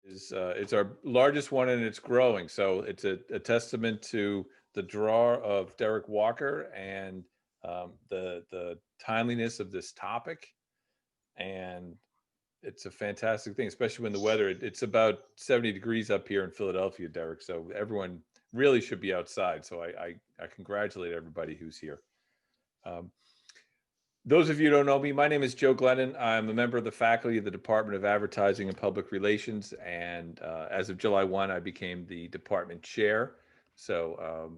It's our largest one and it's growing. So it's a testament to the draw of Derek Walker and the timeliness of this topic. And it's a fantastic thing, especially when the weather, it's about 70 degrees up here in Philadelphia, Derek. So everyone really should be outside. So I congratulate everybody who's here. Um, Those of you who don't know me, my name is Joe Glennon. I'm a member of the faculty of the Department of Advertising and Public Relations. And as of July 1, I became the department chair. So,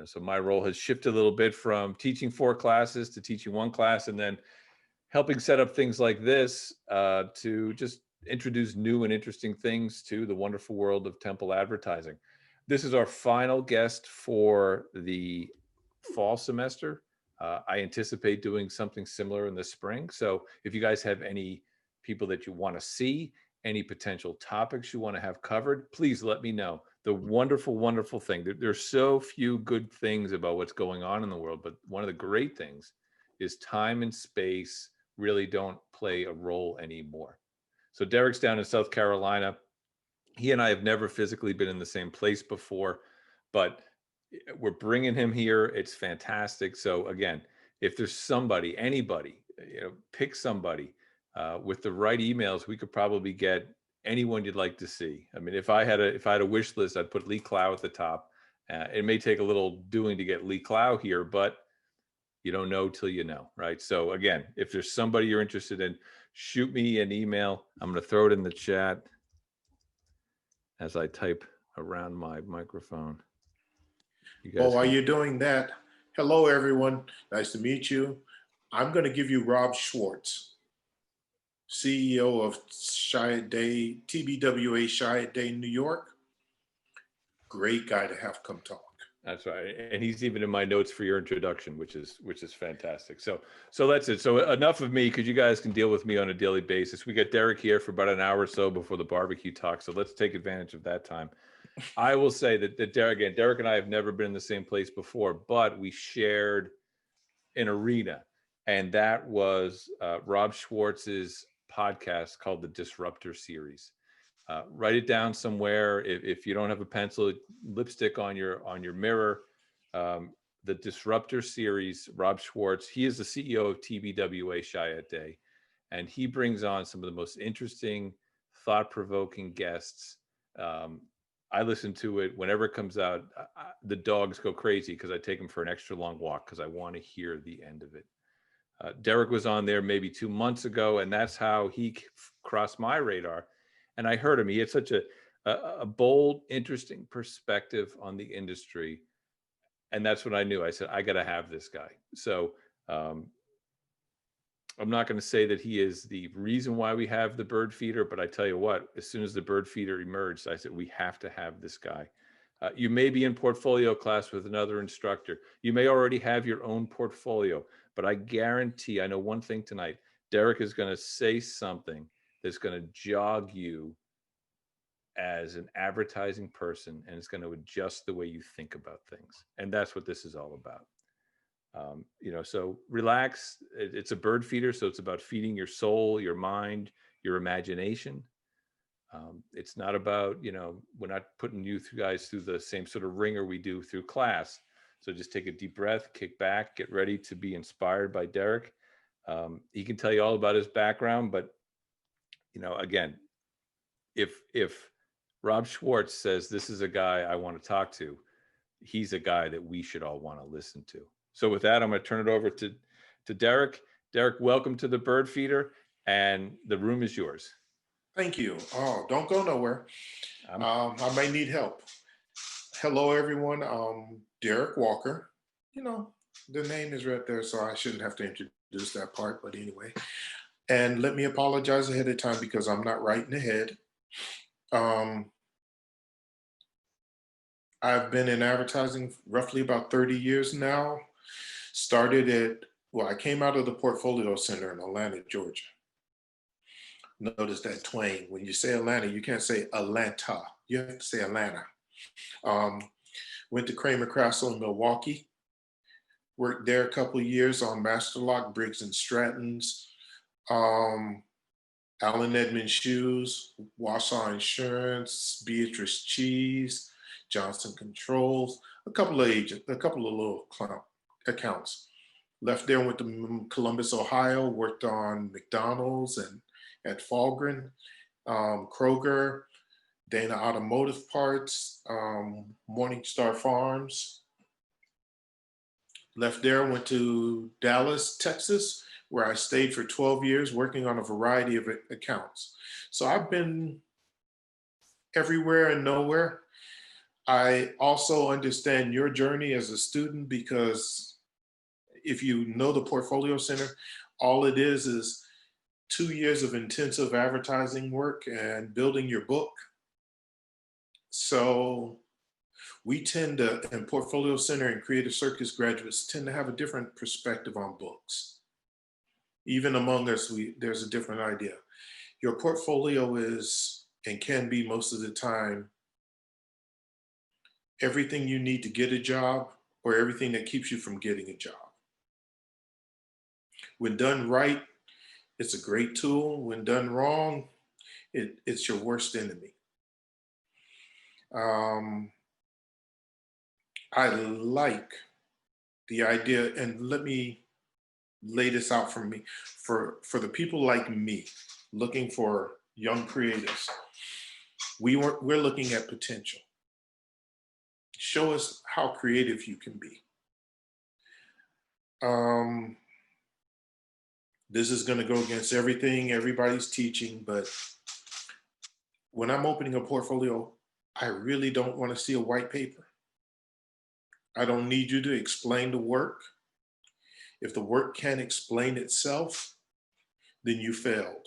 so my role has shifted a little bit from teaching 4 classes to teaching 1 class, and then helping set up things like this to just introduce new and interesting things to the wonderful world of Temple advertising. This is our final guest for the fall semester. I anticipate doing something similar in the spring. So if you guys have any people that you want to see, any potential topics you want to have covered, please let me know. The wonderful, wonderful thing, there's so few good things about what's going on in the world, but one of the great things is time and space really don't play a role anymore. So Derek's down in South Carolina. He and I have never physically been in the same place before, but we're bringing him here. It's fantastic. So again, if there's somebody, anybody, pick somebody with the right emails, we could probably get anyone you'd like to see. I mean, if I had a wish list, I'd put Lee Clow at the top. It may take a little doing to get Lee Clow here, but you don't know till you know, right? So again, if there's somebody you're interested in, shoot me an email. I'm going to throw it in the chat as I type around my microphone. Well, while you're doing that, hello, everyone. Nice to meet you. I'm going to give you Rob Schwartz, CEO of Chiat Day, TBWA Chiat Day, New York. Great guy to have come talk. That's right, and he's even in my notes for your introduction, which is fantastic. So that's it. So enough of me, because you guys can deal with me on a daily basis. We got Derek here for about an hour or so before the barbecue talk. So let's take advantage of that time. I will say that Derek and I have never been in the same place before, but we shared an arena, and that was Rob Schwartz's podcast called the Disruptor Series. Write it down somewhere. If you don't have a pencil, lipstick on your mirror. The Disruptor Series, Rob Schwartz, he is the CEO of TBWA Chiat Day, and he brings on some of the most interesting, thought-provoking guests. I listen to it whenever it comes out. The dogs go crazy because I take them for an extra long walk because I want to hear the end of it. Derek was on there maybe 2 months ago, and that's how he crossed my radar. And I heard him. He had such a bold, interesting perspective on the industry. And that's what I knew. I said, I got to have this guy. So I'm not going to say that he is the reason why we have the bird feeder, but I tell you what, as soon as the bird feeder emerged, I said, we have to have this guy. You may be in portfolio class with another instructor. You may already have your own portfolio, but I guarantee, I know one thing tonight, Derek is going to say something that's going to jog you as an advertising person, and it's going to adjust the way you think about things. And that's what this is all about. So relax. It's a bird feeder, so it's about feeding your soul, your mind, your imagination. It's not about, we're not putting you guys through the same sort of ringer we do through class. So just take a deep breath, kick back, get ready to be inspired by Derek. He can tell you all about his background, but again, if Rob Schwartz says this is a guy I want to talk to, he's a guy that we should all want to listen to. So with that, I'm going to turn it over to Derek. Derek, welcome to the Bird Feeder, and the room is yours. Thank you. Oh, don't go nowhere. I may need help. Hello, everyone. Derek Walker. The name is right there, so I shouldn't have to introduce that part, but anyway. And let me apologize ahead of time because I'm not writing ahead. I've been in advertising roughly about 30 years now. I came out of the Portfolio Center in Atlanta, Georgia. Notice that twang. When you say Atlanta, you can't say Atlanta. You have to say Atlanta. Went to Kramer Krasel in Milwaukee. Worked there a couple of years on Masterlock, Briggs and Stratton's. Allen Edmond Shoes, Wausau Insurance, Beatrice Cheese, Johnson Controls, a couple of agents, a couple of little accounts. Left there, went to Columbus, Ohio, worked on McDonald's and at Falgren, Kroger, Dana Automotive Parts, Morningstar Farms. Left there, went to Dallas, Texas, where I stayed for 12 years working on a variety of accounts. So I've been everywhere and nowhere. I also understand your journey as a student, because if you know the Portfolio Center, all it is 2 years of intensive advertising work and building your book. So we tend to, in Portfolio Center and Creative Circus graduates, tend to have a different perspective on books. Even among us, there's a different idea. Your portfolio is, and can be most of the time, everything you need to get a job or everything that keeps you from getting a job. When done right, it's a great tool. When done wrong, it's your worst enemy. I like the idea, and let me lay this out for me, for the people like me looking for young creatives. We're looking at potential. Show us how creative you can be. This is going to go against everything everybody's teaching, but when I'm opening a portfolio, I really don't want to see a white paper. I don't need you to explain the work. If the work can't explain itself, then you failed.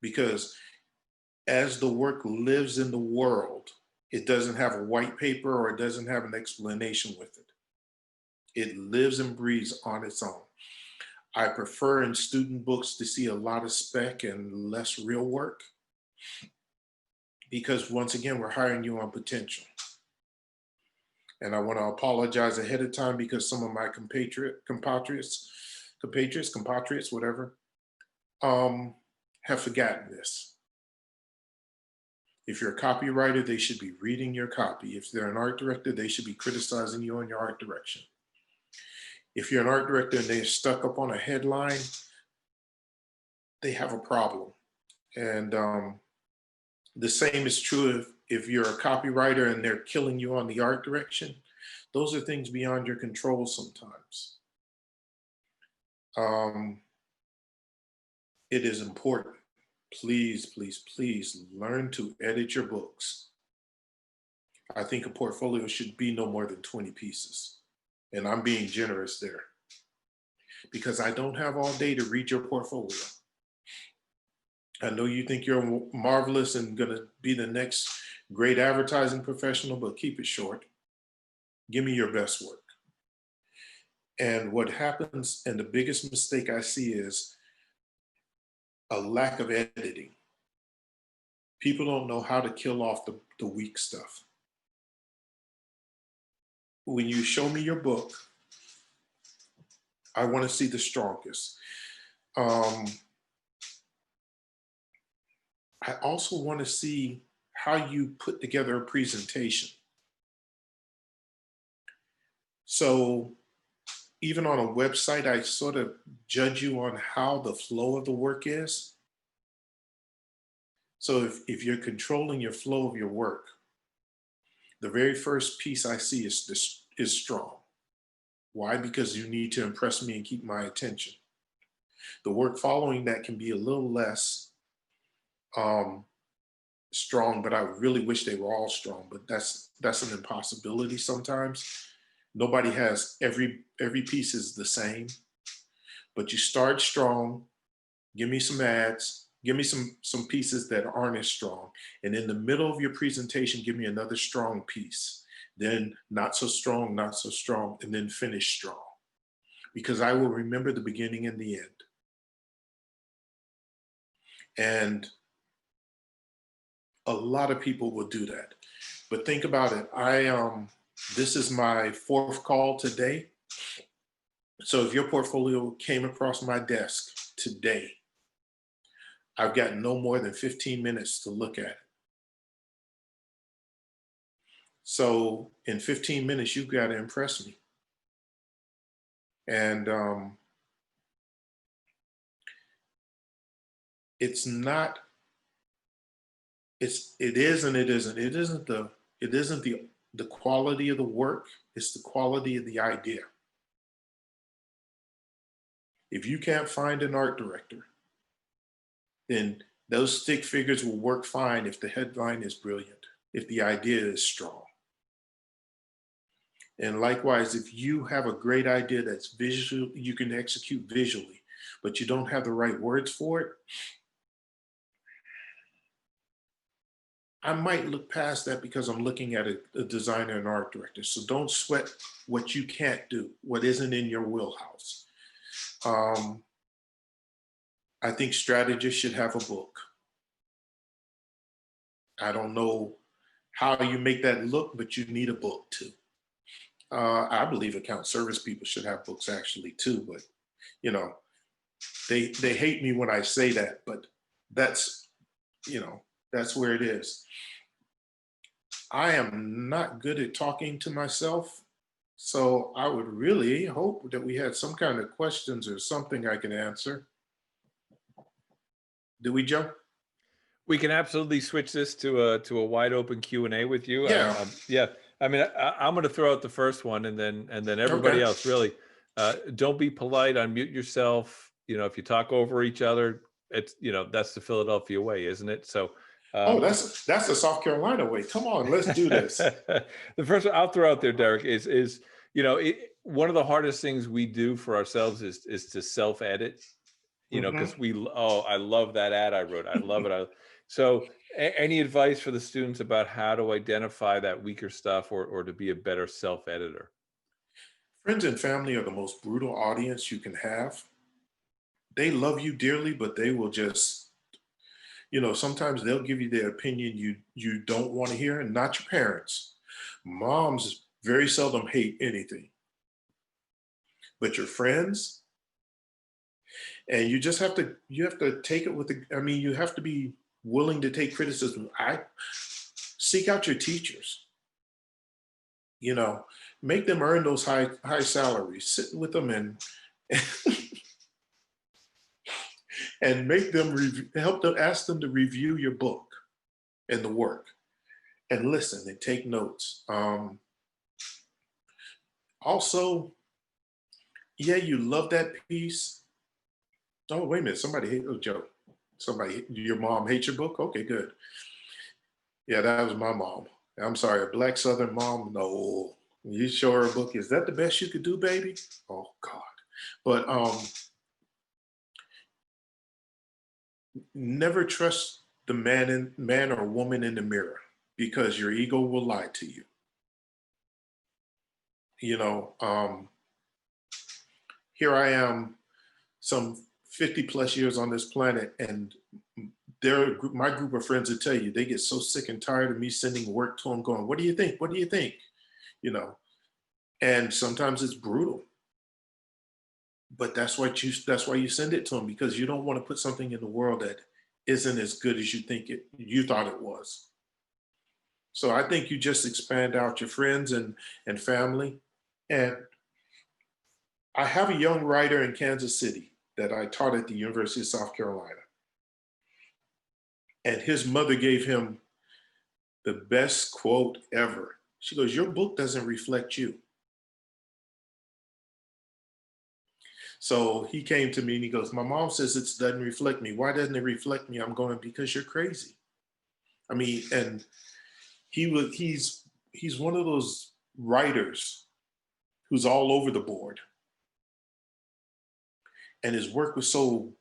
Because as the work lives in the world, it doesn't have a white paper or it doesn't have an explanation with it. It lives and breathes on its own. I prefer in student books to see a lot of spec and less real work, because once again, we're hiring you on potential. And I want to apologize ahead of time because some of my compatriots, whatever, have forgotten this. If you're a copywriter, they should be reading your copy. If they're an art director, they should be criticizing you on your art direction. If you're an art director and they're stuck up on a headline, they have a problem. And the same is true if you're a copywriter and they're killing you on the art direction. Those are things beyond your control sometimes. It is important. Please, please, please learn to edit your books. I think a portfolio should be no more than 20 pieces. And I'm being generous there, because I don't have all day to read your portfolio. I know you think you're marvelous and going to be the next great advertising professional, but keep it short. Give me your best work. And what happens, and the biggest mistake I see, is a lack of editing. People don't know how to kill off the weak stuff. When you show me your book, I want to see the strongest. I also want to see how you put together a presentation. So even on a website, I sort of judge you on how the flow of the work is. So if you're controlling your flow of your work, the very first piece I see is strong. Why? Because you need to impress me and keep my attention. The work following that can be a little less strong, but I really wish they were all strong, but that's an impossibility sometimes. Nobody has, every piece is the same, but you start strong, give me some ads, give me some pieces that aren't as strong. And in the middle of your presentation, give me another strong piece. Then not so strong, and then finish strong. Because I will remember the beginning and the end. And a lot of people will do that. But think about it. This is my 4th call today. So if your portfolio came across my desk today, I've got no more than 15 minutes to look at it. So in 15 minutes, you've got to impress me. And it's not, it is and it isn't. It isn't the quality of the work, it's the quality of the idea. If you can't find an art director, then those stick figures will work fine if the headline is brilliant, if the idea is strong. And likewise, if you have a great idea that's visual, you can execute visually, but you don't have the right words for it, I might look past that because I'm looking at a designer and art director. So don't sweat what you can't do, what isn't in your wheelhouse. I think strategists should have a book. I don't know how you make that look, but you need a book too. I believe account service people should have books actually too, but you know, they hate me when I say that, but that's, you know, that's where it is. I am not good at talking to myself, so I would really hope that we had some kind of questions or something I can answer. Did we jump? We can absolutely switch this to a wide open Q&A with you. Yeah. Yeah. I mean, I'm going to throw out the first one, and then everybody Okay. else, really. Don't be polite. Unmute yourself. You know, if you talk over each other, it's, you know, that's the Philadelphia way, isn't it? So. Oh, that's the South Carolina way. Come on, let's do this. The first one I'll throw out there, Derek, is you know, one of the hardest things we do for ourselves is to self-edit. You know, because I love that ad I wrote. I love it. So any advice for the students about how to identify that weaker stuff or to be a better self-editor? Friends and family are the most brutal audience you can have. They love you dearly, but they will just, you know, sometimes they'll give you their opinion you don't want to hear, and not your parents. Moms very seldom hate anything, but your friends, and you just have to take it with the, I mean, you have to be willing to take criticism. I seek out your teachers, you know, make them earn those high salaries, sit with them and and make them help them, ask them to review your book and the work, and listen and take notes. Also, yeah, you love that piece. Oh, wait a minute, somebody hate, oh, Joe, somebody, your mom hates your book? Okay, good. Yeah, that was my mom. I'm sorry, a black Southern mom? No. You show her a book, is that the best you could do, baby? Oh God. But never trust the man or woman in the mirror, because your ego will lie to you. You know, here I am, some 50 plus years on this planet, and my group of friends will tell you they get so sick and tired of me sending work to them, going, "What do you think? What do you think?" You know, and sometimes it's brutal, but that's why you send it to them, because you don't want to put something in the world that isn't as good as you thought it was. So I think you just expand out your friends and family. And I have a young writer in Kansas City that I taught at the University of South Carolina. And his mother gave him the best quote ever. She goes, "Your book doesn't reflect you." So he came to me and he goes, "My mom says it doesn't reflect me. Why doesn't it reflect me?" I'm going, "Because you're crazy." I mean, and he's one of those writers who's all over the board. And his work was so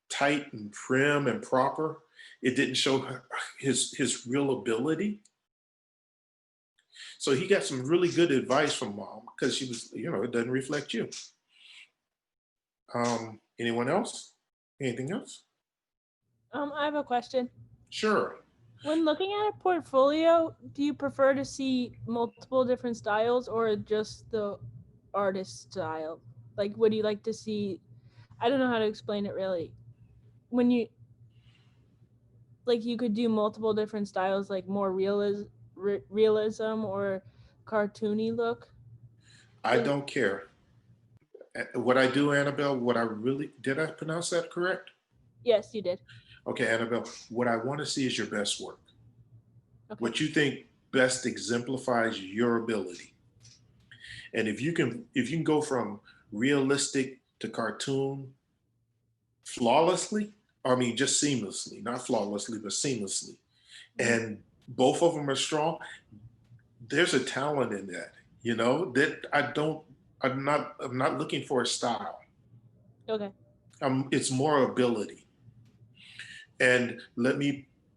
tight and prim and proper, it didn't show his real ability. So he got some really good advice from mom, because she was, you know, it doesn't reflect you. Anyone else? Anything else? I have a question. Sure. When looking at a portfolio, do you prefer to see multiple different styles or just the artist style? Like, would you like to see, I don't know how to explain it really. When you like you could do multiple different styles, like more realism or cartoony look? I don't care. What I do, Annabelle, what I really, did I pronounce that correct? Yes, you did. Okay, Annabelle, what I want to see is your best work. Okay. What you think best exemplifies your ability. And if you can go from realistic to cartoon flawlessly, I mean just seamlessly, not flawlessly, but seamlessly, Mhm. and both of them are strong, there's a talent in that, that I'm not looking for a style. Okay. It's more ability. And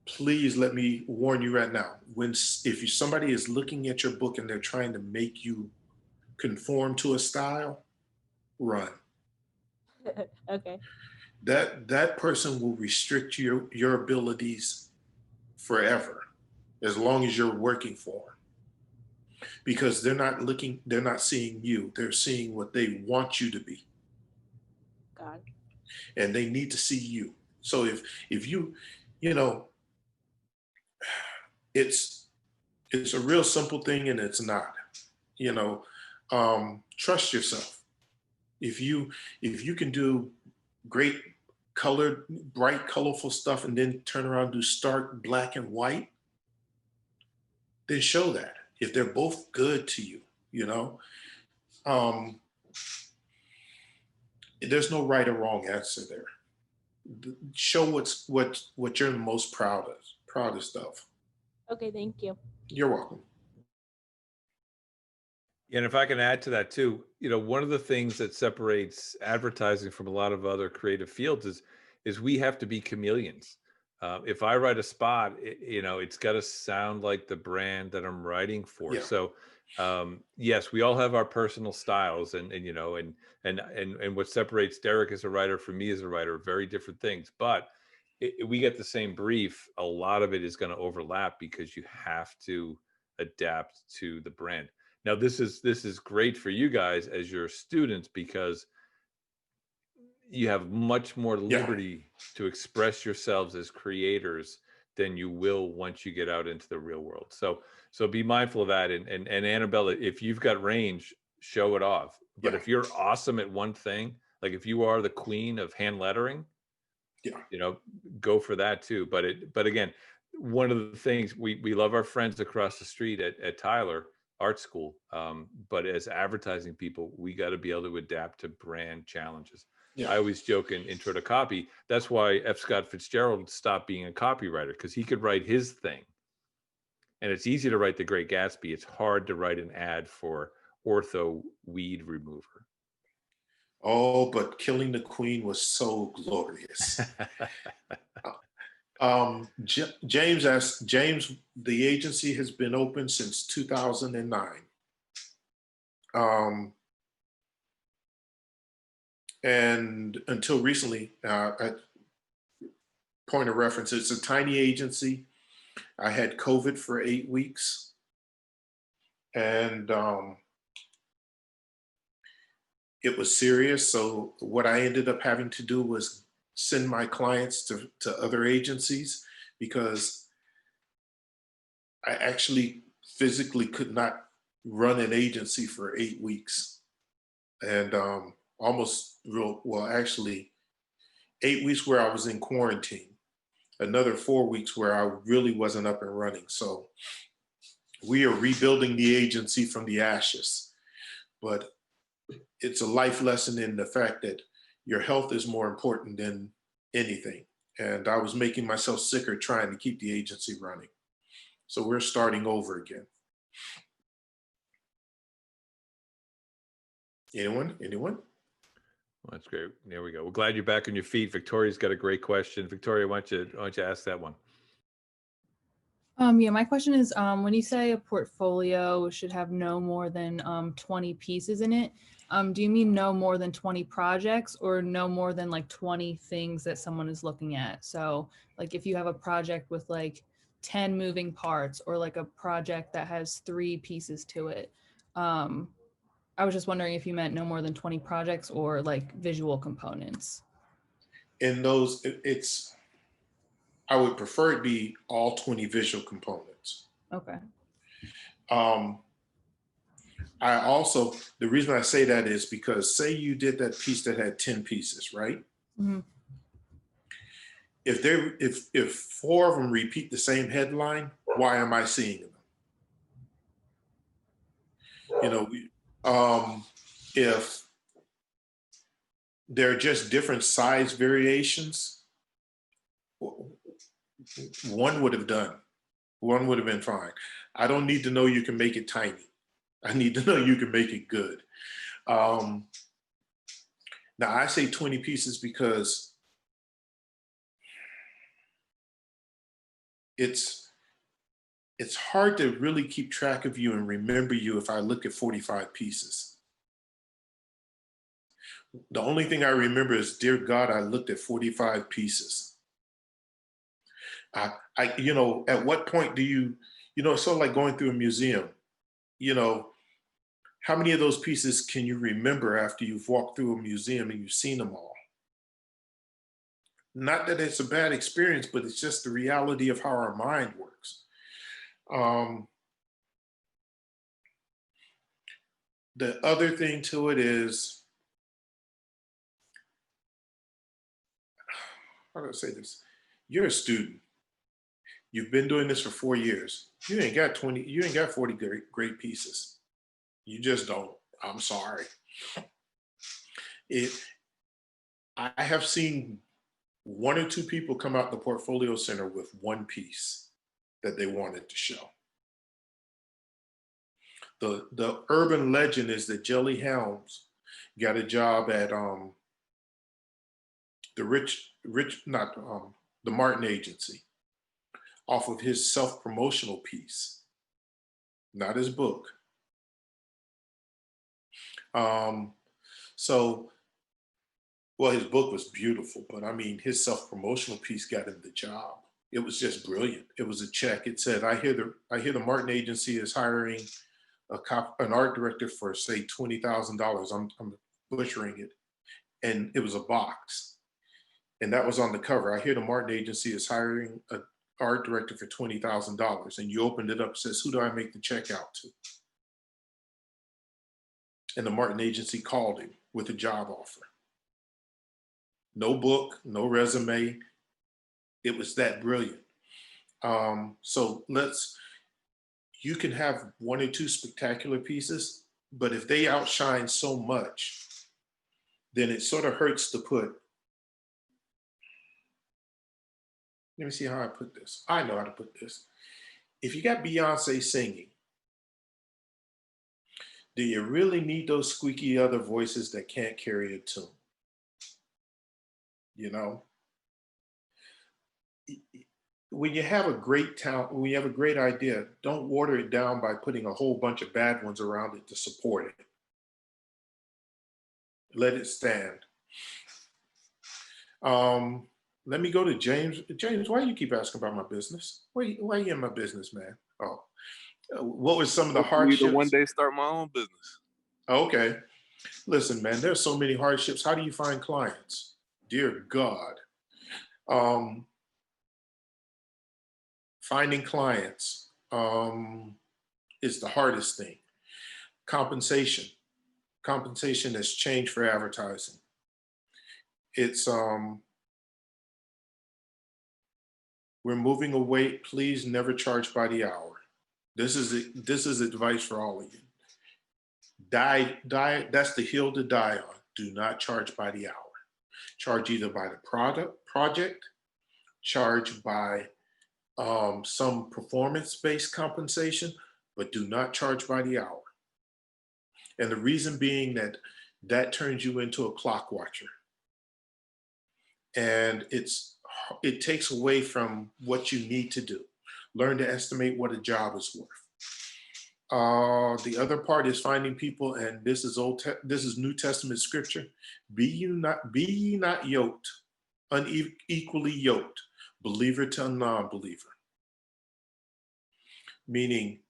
please let me warn you right now. If somebody is looking at your book and they're trying to make you conform to a style, run. Okay. That person will restrict your abilities forever, as long as you're working for them, because they're not seeing you, they're seeing what they want you to be, God. and they need to see you. So if you know it's it's a real simple thing, and it's not, you know trust yourself. If you can do great colored, bright, colorful stuff, and then turn around and do stark black and white, then show that. If they're both good to you, you know, um, there's no right or wrong answer there. Show what you're the most proudest of. Okay, thank you. You're welcome. And if I can add to that too, one of the things that separates advertising from a lot of other creative fields is we have to be chameleons. If I write a spot, it's got to sound like the brand that I'm writing for. Yeah, So, yes, we all have our personal styles, and what separates Derek as a writer from me as a writer are very different things. But we get the same brief. A lot of it is going to overlap because you have to adapt to the brand. Now, this is great for you guys as your students because you have much more yeah, liberty to express yourselves as creators than you will once you get out into the real world. So be mindful of that. And Annabella, if you've got range, show it off. But yeah, if you're awesome at one thing, like if you are the queen of hand lettering, yeah, go for that too. But again, one of the things we love our friends across the street at Tyler Art School. But as advertising people, we got to be able to adapt to brand challenges. yeah. I always joke in Intro to Copy, that's why F. Scott Fitzgerald stopped being a copywriter, because he could write his thing. And it's easy to write The Great Gatsby. It's hard to write an ad for ortho weed remover. Oh, but Killing the Queen was so glorious. James, the agency has been open since 2009. And until recently, at point of reference, it's a tiny agency. I had COVID for 8 weeks, and it was serious. So what I ended up having to do was send my clients to other agencies, because I actually physically could not run an agency for 8 weeks. And almost real, well, actually 8 weeks where I was in quarantine, another 4 weeks where I really wasn't up and running. So we are rebuilding the agency from the ashes. But it's a life lesson in the fact that your health is more important than anything. And I was making myself sicker trying to keep the agency running. So we're starting over again. Anyone? Well, that's great. There we go. We're glad you're back on your feet. Victoria's got a great question. Victoria, why don't you ask that one? Yeah, my question is, when you say a portfolio should have no more than 20 pieces in it, do you mean no more than 20 projects, or no more than like 20 things that someone is looking at? So like if you have a project with like 10 moving parts, or like a project that has 3 pieces to it. I was just wondering if you meant no more than 20 projects or like visual components. In those, it's I would prefer it be all 20 visual components. Okay. I also, the reason I say that is because say you did that piece that had 10 pieces, right? Mhm. If 4 of them repeat the same headline, why am I seeing them? You know, if they're just different size variations, one would have done. One would have been fine. I don't need to know you can make it tiny. I need to know you can make it good. Now I say 20 pieces because it's hard to really keep track of you and remember you if I look at 45 pieces. The only thing I remember is, dear God, I looked at 45 pieces. At what point do it's sort of like going through a museum. How many of those pieces can you remember after you've walked through a museum and you've seen them all? Not that it's a bad experience, but it's just the reality of how our mind works. The other thing to it is, how do I say this? You're a student. You've been doing this for 4 years. You ain't got 40 great pieces. You just don't. I'm sorry. I have seen 1 or 2 people come out the portfolio center with 1 piece that they wanted to show. The urban legend is that Jelly Helms got a job at the Martin Agency off of his self-promotional piece, not his book. His book was beautiful, but I mean, his self-promotional piece got him the job. It was just brilliant. It was a check. It said, I hear the Martin Agency is hiring an art director for, say, $20,000. I'm butchering it. And it was a box. And that was on the cover. I hear the Martin Agency is hiring an art director for $20,000. And you opened it up, it says, who do I make the check out to? And the Martin Agency called him with a job offer. No book, no resume. It was that brilliant. You can have 1 or 2 spectacular pieces, but if they outshine so much, then it sort of hurts to put. Let me see how I put this. I know how to put this. If you got Beyonce singing, do you really need those squeaky other voices that can't carry a tune? When you have a great talent, when you have a great idea, don't water it down by putting a whole bunch of bad ones around it to support it. Let it stand. Let me go to James. James, why do you keep asking about my business? Why are you in my business, man? Oh, what was some of the hardships? To one day start my own business. Okay. Listen, man, there's so many hardships. How do you find clients? Dear God. Finding clients is the hardest thing. Compensation has changed for advertising. It's we're moving away. Please never charge by the hour. This is advice for all of you. Die. That's the hill to die on. Do not charge by the hour. Charge either by the project, charge by some performance-based compensation, but do not charge by the hour. And the reason being that turns you into a clock watcher. And it takes away from what you need to do. Learn to estimate what a job is worth. The other part is finding people, and this is New Testament scripture. Be ye not yoked, unequally yoked, believer to non-believer. Meaning,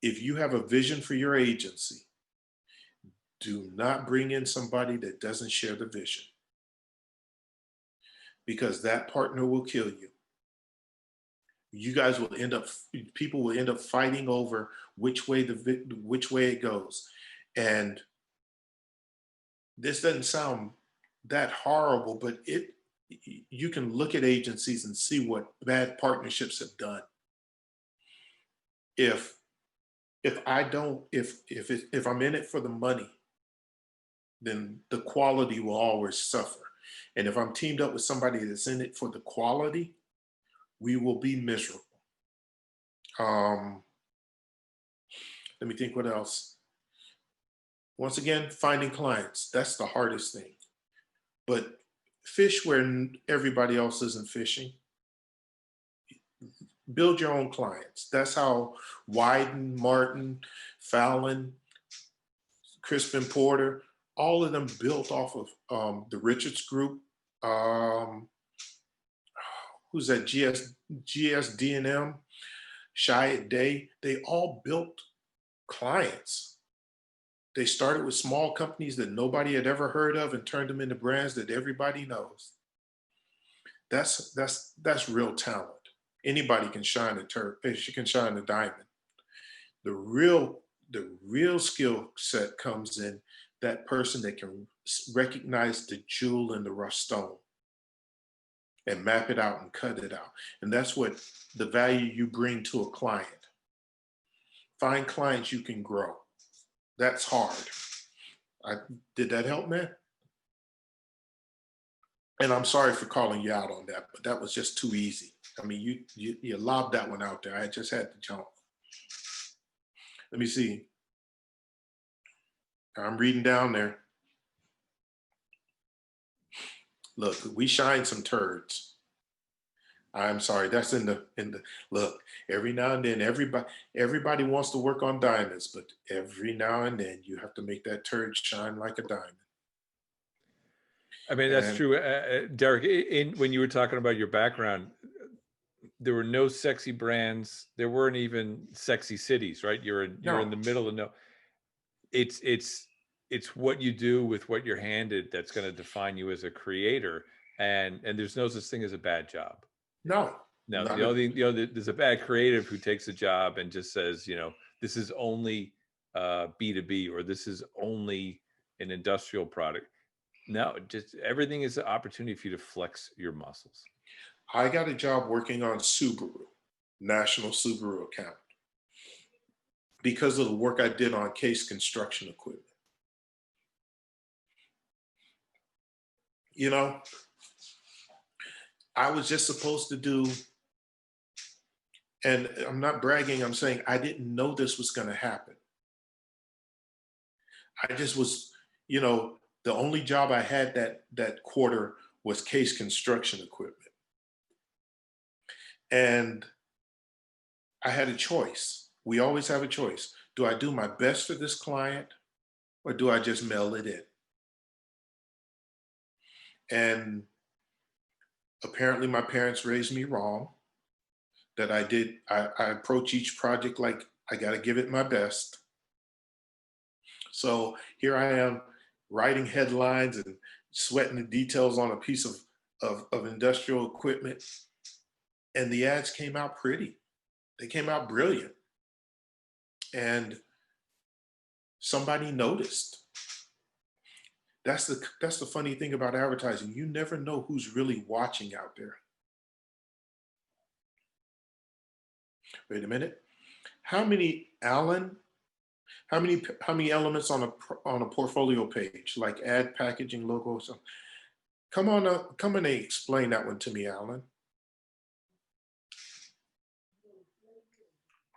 if you have a vision for your agency, do not bring in somebody that doesn't share the vision, because that partner will kill you. you guys will end up, people will end up fighting over which way it goes. And this doesn't sound that horrible, but you can look at agencies and see what bad partnerships have done. If I'm in it for the money, then the quality will always suffer. And if I'm teamed up with somebody that's in it for the quality, we will be miserable. Let me think what else. Once again, finding clients, that's the hardest thing. But fish where everybody else isn't fishing. Build your own clients. That's how Wyden, Martin, Fallon, Crispin Porter, all of them built off of the Richards Group. Who's that? GSD&M, Chiat Day. They all built clients. They started with small companies that nobody had ever heard of and turned them into brands that everybody knows. That's real talent. Anybody can shine she can shine a diamond. The real skill set comes in that person that can recognize the jewel in the rough stone and map it out and cut it out. And that's what the value you bring to a client. Find clients you can grow. That's hard. Did that help, man? And I'm sorry for calling you out on that, but that was just too easy. I mean, you lobbed that one out there. I just had to jump. Let me see. I'm reading down there. Look, we shine some turds. I'm sorry, that's in the look. Every now and then, everybody wants to work on diamonds, but every now and then you have to make that turd shine like a diamond. I mean, that's true, Derek. When you were talking about your background, there were no sexy brands. There weren't even sexy cities, right? You're in the middle of no. It's what you do with what you're handed that's going to define you as a creator, and there's no such thing as a bad job. No. There's a bad creative who takes a job and just says, this is only B2B, or this is only an industrial product. No, just everything is an opportunity for you to flex your muscles. I got a job working on Subaru, National Subaru account, because of the work I did on Case construction equipment. I was just supposed to do, and I'm not bragging, I'm saying I didn't know this was going to happen. I just was, the only job I had that quarter was Case construction equipment. And I had a choice. We always have a choice. Do I do my best for this client, or do I just mail it in? And apparently my parents raised me wrong, that I approach each project like I got to give it my best. So here I am writing headlines and sweating the details on a piece of industrial equipment. And the ads came out pretty. They came out brilliant. And somebody noticed. That's the funny thing about advertising. You never know who's really watching out there. Wait a minute. How many elements on a portfolio page, like ad, packaging, logo, something? Come and explain that one to me, Alan.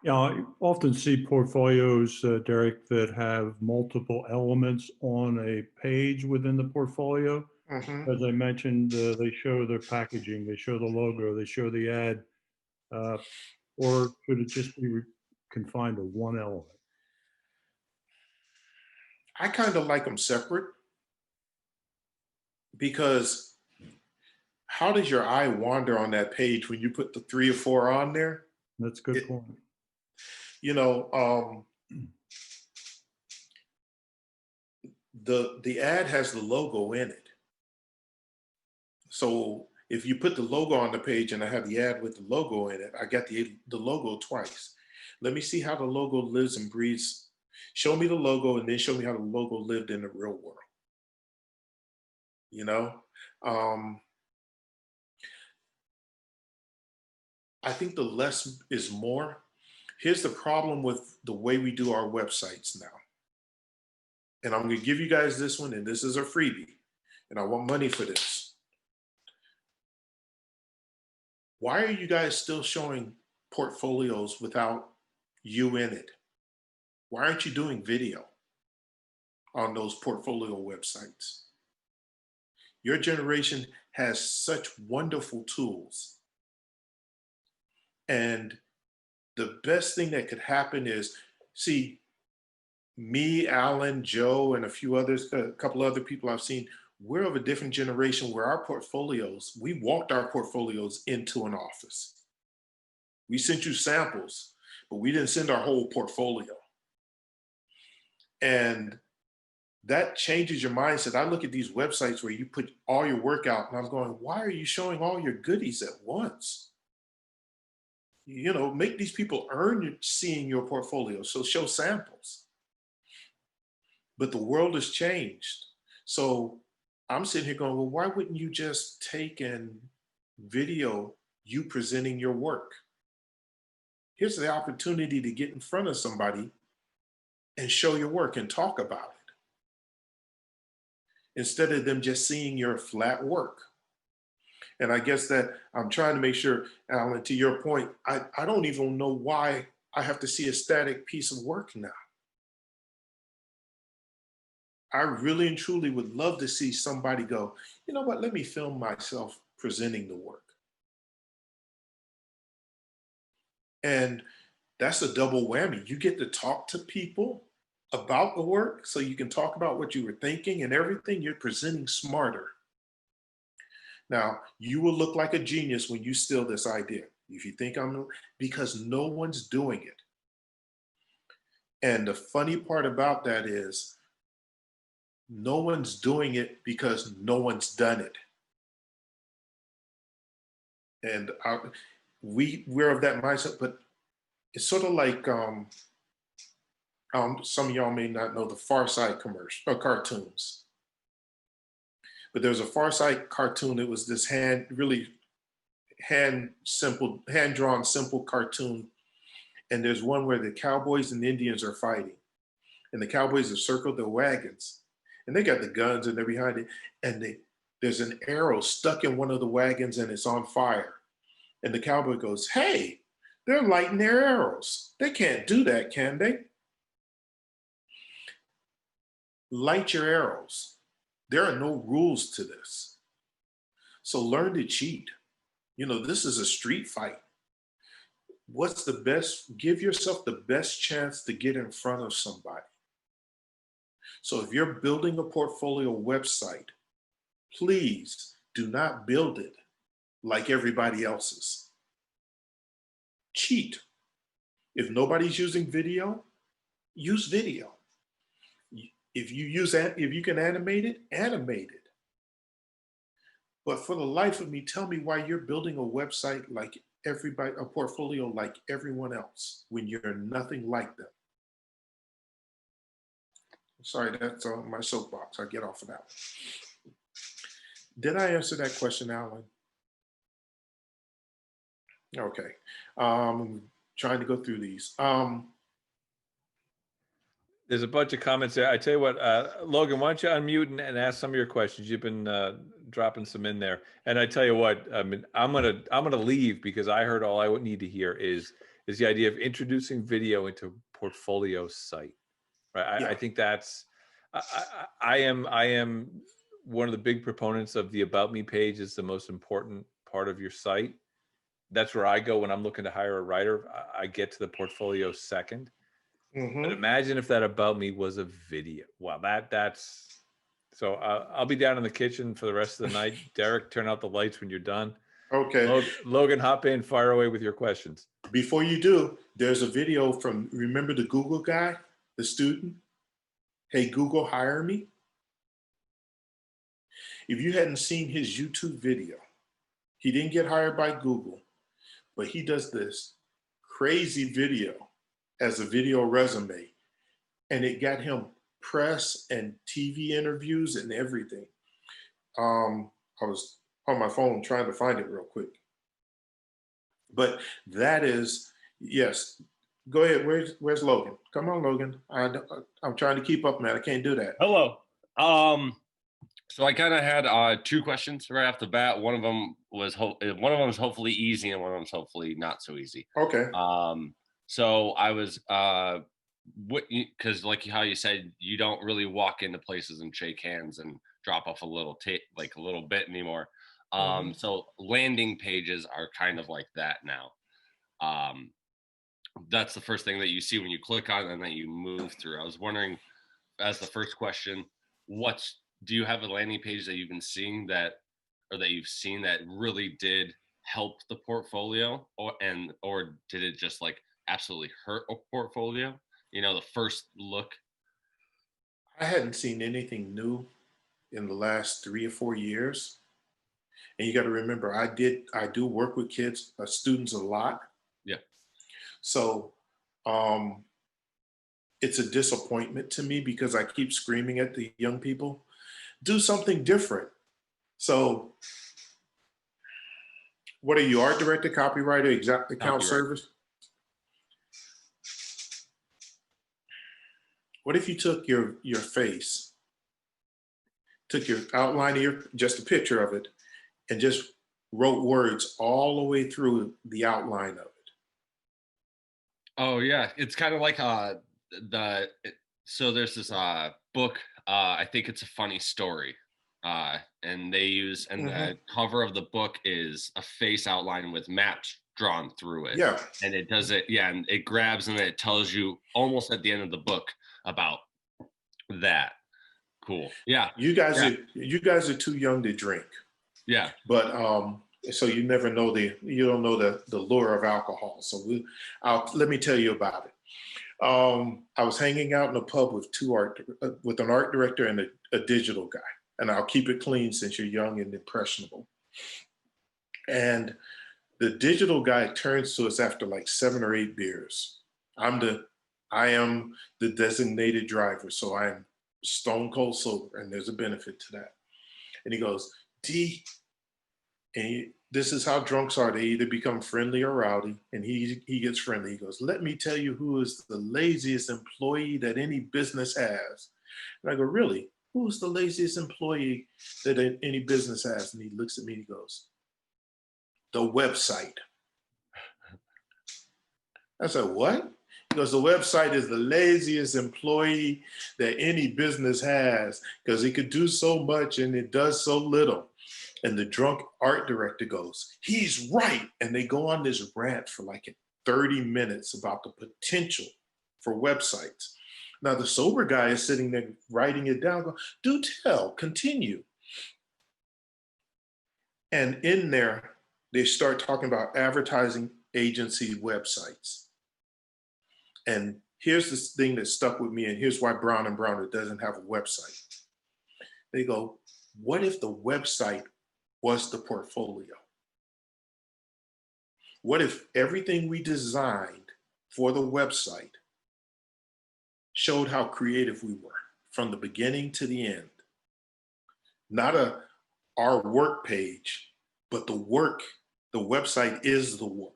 Yeah, I often see portfolios, Derek, that have multiple elements on a page within the portfolio. Mm-hmm. As I mentioned, they show their packaging, they show the logo, they show the ad, or could it just be confined to one element? I kind of like them separate, because how does your eye wander on that page when you put the 3 or 4 on there? That's a good point. The ad has the logo in it. So If you put the logo on the page and I have the ad with the logo in it, I got the logo twice. Let me see how the logo lives and breathes. Show me the logo and then show me how the logo lived in the real world. You know, I think the less is more. Here's the problem with the way we do our websites now. And I'm going to give you guys this one, and this is a freebie, and I want money for this. Why are you guys still showing portfolios without you in it? Why aren't you doing video on those portfolio websites? Your generation has such wonderful tools. And the best thing that could happen is, see, me, Alan, Joe, and a few others, a couple other people I've seen, we're of a different generation where our portfolios, we walked our portfolios into an office. We sent you samples, but we didn't send our whole portfolio. And that changes your mindset. I look at these websites where you put all your work out, and I'm going, why are you showing all your goodies at once? You know, make these people earn seeing your portfolio, so show samples. But the world has changed. So I'm sitting here going, well, why wouldn't you just take and video you presenting your work? Here's the opportunity to get in front of somebody and show your work and talk about it, instead of them just seeing your flat work. And I guess that I'm trying to make sure, Alan, to your point, I don't even know why I have to see a static piece of work now. I really and truly would love to see somebody go, you know what, let me film myself presenting the work. And that's a double whammy. You get to talk to people about the work, so you can talk about what you were thinking and everything. You're presenting smarter. Now, you will look like a genius when you steal this idea. If you think because no one's doing it. And the funny part about that is, no one's doing it because no one's done it. And we're of that mindset, but it's sort of like, some of y'all may not know the Far Side commercial or cartoons. But there was a Far Side cartoon. It was this hand-drawn simple cartoon. And there's one where the cowboys and the Indians are fighting. And the cowboys have circled their wagons. And they got the guns and they're behind it. And there's an arrow stuck in one of the wagons and it's on fire. And the cowboy goes, hey, they're lighting their arrows. They can't do that, can they? Light your arrows. There are no rules to this. So learn to cheat. You know, this is a street fight. What's the best? Give yourself the best chance to get in front of somebody. So if you're building a portfolio website, please do not build it like everybody else's. Cheat. If nobody's using video, use video. If you can animate it, animate it. But for the life of me, tell me why you're building a website like everybody, a portfolio like everyone else, when you're nothing like them. Sorry, that's on my soapbox. I get off of that. Did I answer that question, Alan? Okay. Trying to go through these. There's a bunch of comments there. I tell you what, Logan, why don't you unmute and ask some of your questions? You've been dropping some in there. And I tell you what, I mean, I'm gonna leave because I heard all I would need to hear is the idea of introducing video into portfolio site. Right. I think that's I am one of the big proponents of the About Me page is the most important part of your site. That's where I go when I'm looking to hire a writer. I get to the portfolio second. Mm-hmm. But imagine if that About Me was a video. Wow, that's so. I'll be down in the kitchen for the rest of the night. Derek, turn out the lights when you're done. Okay. Logan, hop in, fire away with your questions. Before you do, there's a video from, remember the Google guy, the student? Hey, Google, hire me. If you hadn't seen his YouTube video, He didn't get hired by Google, but he does this crazy video as a video resume, and it got him press and TV interviews and everything. I was on my phone trying to find it real quick. But that is, yes. Go ahead. Where's Logan? Come on, Logan. I'm trying to keep up, man. I can't do that. Hello. So I kind of had two questions right off the bat. One of them was hopefully easy, and one of them's hopefully not so easy. Okay. So I was because like how you said, you don't really walk into places and shake hands and drop off a little like a little bit anymore. So landing pages are kind of like that now. That's the first thing that you see when you click on it and that you move through. I was wondering, as the first question, do you have a landing page that you've been seeing that you've seen that really did help the portfolio, or did it just like absolutely hurt a portfolio? You know, the first look. I hadn't seen anything new in the last 3 or 4 years. And you got to remember, I do work with kids, students a lot. Yeah. So it's a disappointment to me because I keep screaming at the young people, do something different. So what are you, art director, copywriter, account service? What if you took your face, took your outline of just a picture of it, and just wrote words all the way through the outline of it? Oh yeah, it's kind of like so there's this book, I think it's A Funny Story, and they use, and the cover of the book is a face outline with maps drawn through it. Yeah. And it does it, yeah, and it grabs and it tells you almost at the end of the book about that. Cool. Yeah. You guys are too young to drink. Yeah. But so you never know you don't know the lure of alcohol. So let me tell you about it. I was hanging out in a pub with with an art director and a digital guy. And I'll keep it clean since you're young and impressionable. And the digital guy turns to us after like 7 or 8 beers. I am the designated driver, so I'm stone cold sober, and there's a benefit to that. And he goes, D, and this is how drunks are. They either become friendly or rowdy, and he gets friendly. He goes, let me tell you who is the laziest employee that any business has. And I go, really? Who's the laziest employee that any business has? And he looks at me and he goes, the website. I said, what? He goes, the website is the laziest employee that any business has because it could do so much and it does so little. And the drunk art director goes, he's right. And they go on this rant for like 30 minutes about the potential for websites. Now the sober guy is sitting there writing it down, going, do tell, continue. And in there, they start talking about advertising agency websites. And here's this thing that stuck with me, and here's why Brown & Browner doesn't have a website. They go, what if the website was the portfolio? What if everything we designed for the website showed how creative we were from the beginning to the end? Not our work page, but the website is the work.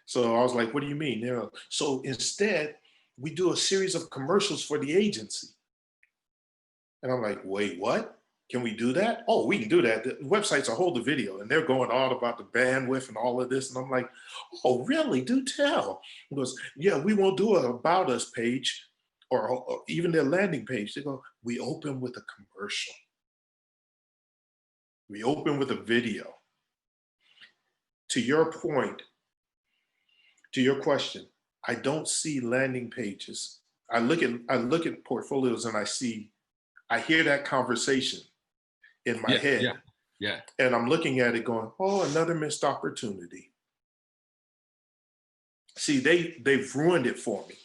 So I was like, what do you mean? You know, so instead, we do a series of commercials for the agency. And I'm like, wait, what? Can we do that? Oh, we can do that. The websites will hold the video, and they're going on about the bandwidth and all of this. And I'm like, oh, really? Do tell. He goes, yeah, we won't do an About Us page or even their landing page. They go, we open with a commercial. We open with a video. To your point, to your question, I don't see landing pages. I look at portfolios and I hear that conversation in my head. Yeah. And I'm looking at it going, oh, another missed opportunity. See, they've ruined it for me.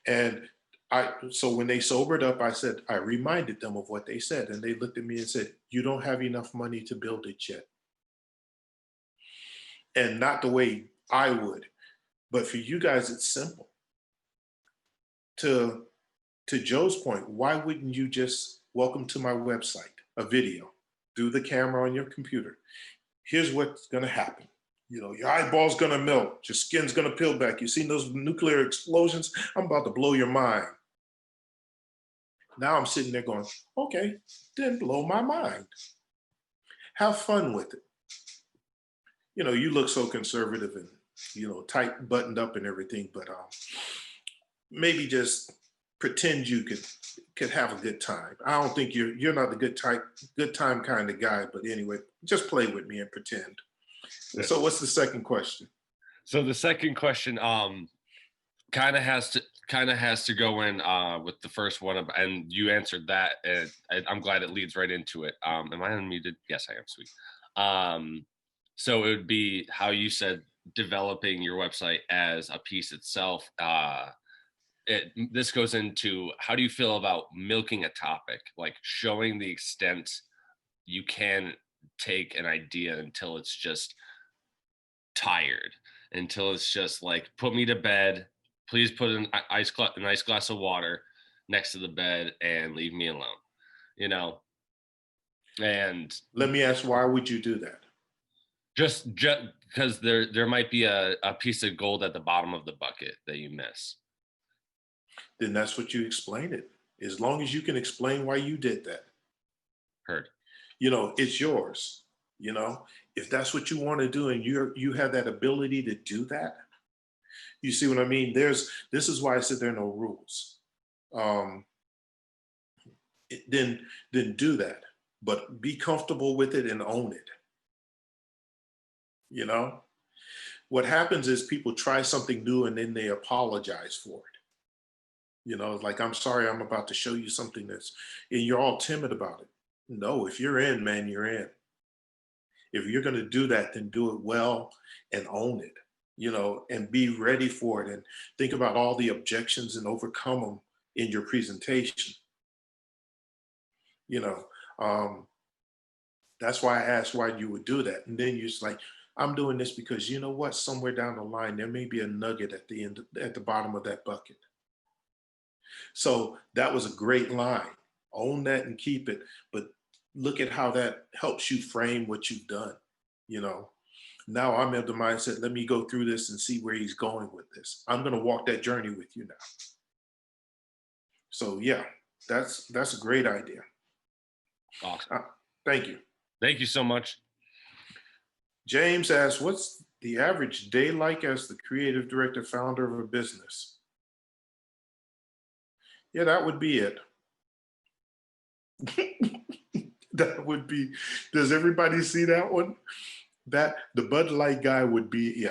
And So when they sobered up, I reminded them of what they said, and they looked at me and said, "You don't have enough money to build it yet." And not the way I would, but for you guys, it's simple. To Joe's point, why wouldn't you just welcome to my website, a video through the camera on your computer? Here's what's going to happen. Your eyeball's going to melt, your skin's going to peel back. You seen those nuclear explosions? I'm about to blow your mind. Now I'm sitting there going, okay, then blow my mind. Have fun with it. You look so conservative and, tight, buttoned up and everything, but maybe just pretend you could have a good time. I don't think you're not the good time kind of guy, but anyway, just play with me and pretend. So what's the second question? So the second question kind of has to go in with the first one, and you answered that, and I'm glad it leads right into it. Am I unmuted? Yes, I am. Sweet. So it would be how you said developing your website as a piece itself. This goes into how do you feel about milking a topic, like showing the extent you can take an idea until it's just tired, until it's just like, put me to bed, please put a nice glass of water next to the bed and leave me alone, and let me ask, why would you do that? Just because there might be a piece of gold at the bottom of the bucket that you miss. Then that's what you explain it. As long as you can explain why you did that. Heard. It's yours. If that's what you want to do and you have that ability to do that, you see what I mean? This is why I said there are no rules. Then do that, but be comfortable with it and own it. What happens is people try something new and then they apologize for it. Like, I'm sorry, I'm about to show you something and you're all timid about it. No, if you're in, man, you're in. If you're going to do that, then do it well and own it, and be ready for it and think about all the objections and overcome them in your presentation. That's why I asked why you would do that. And then you're just like, I'm doing this because you know what? Somewhere down the line, there may be a nugget at the bottom of that bucket. So that was a great line. Own that and keep it. But look at how that helps you frame what you've done. Now I'm in the mindset, let me go through this and see where he's going with this. I'm going to walk that journey with you now. So yeah, that's a great idea. Awesome. Thank you. Thank you so much. James asks, what's the average day like as the creative director, founder of a business? Yeah, that would be it. That would be, does everybody see that one? That the Bud Light guy would be,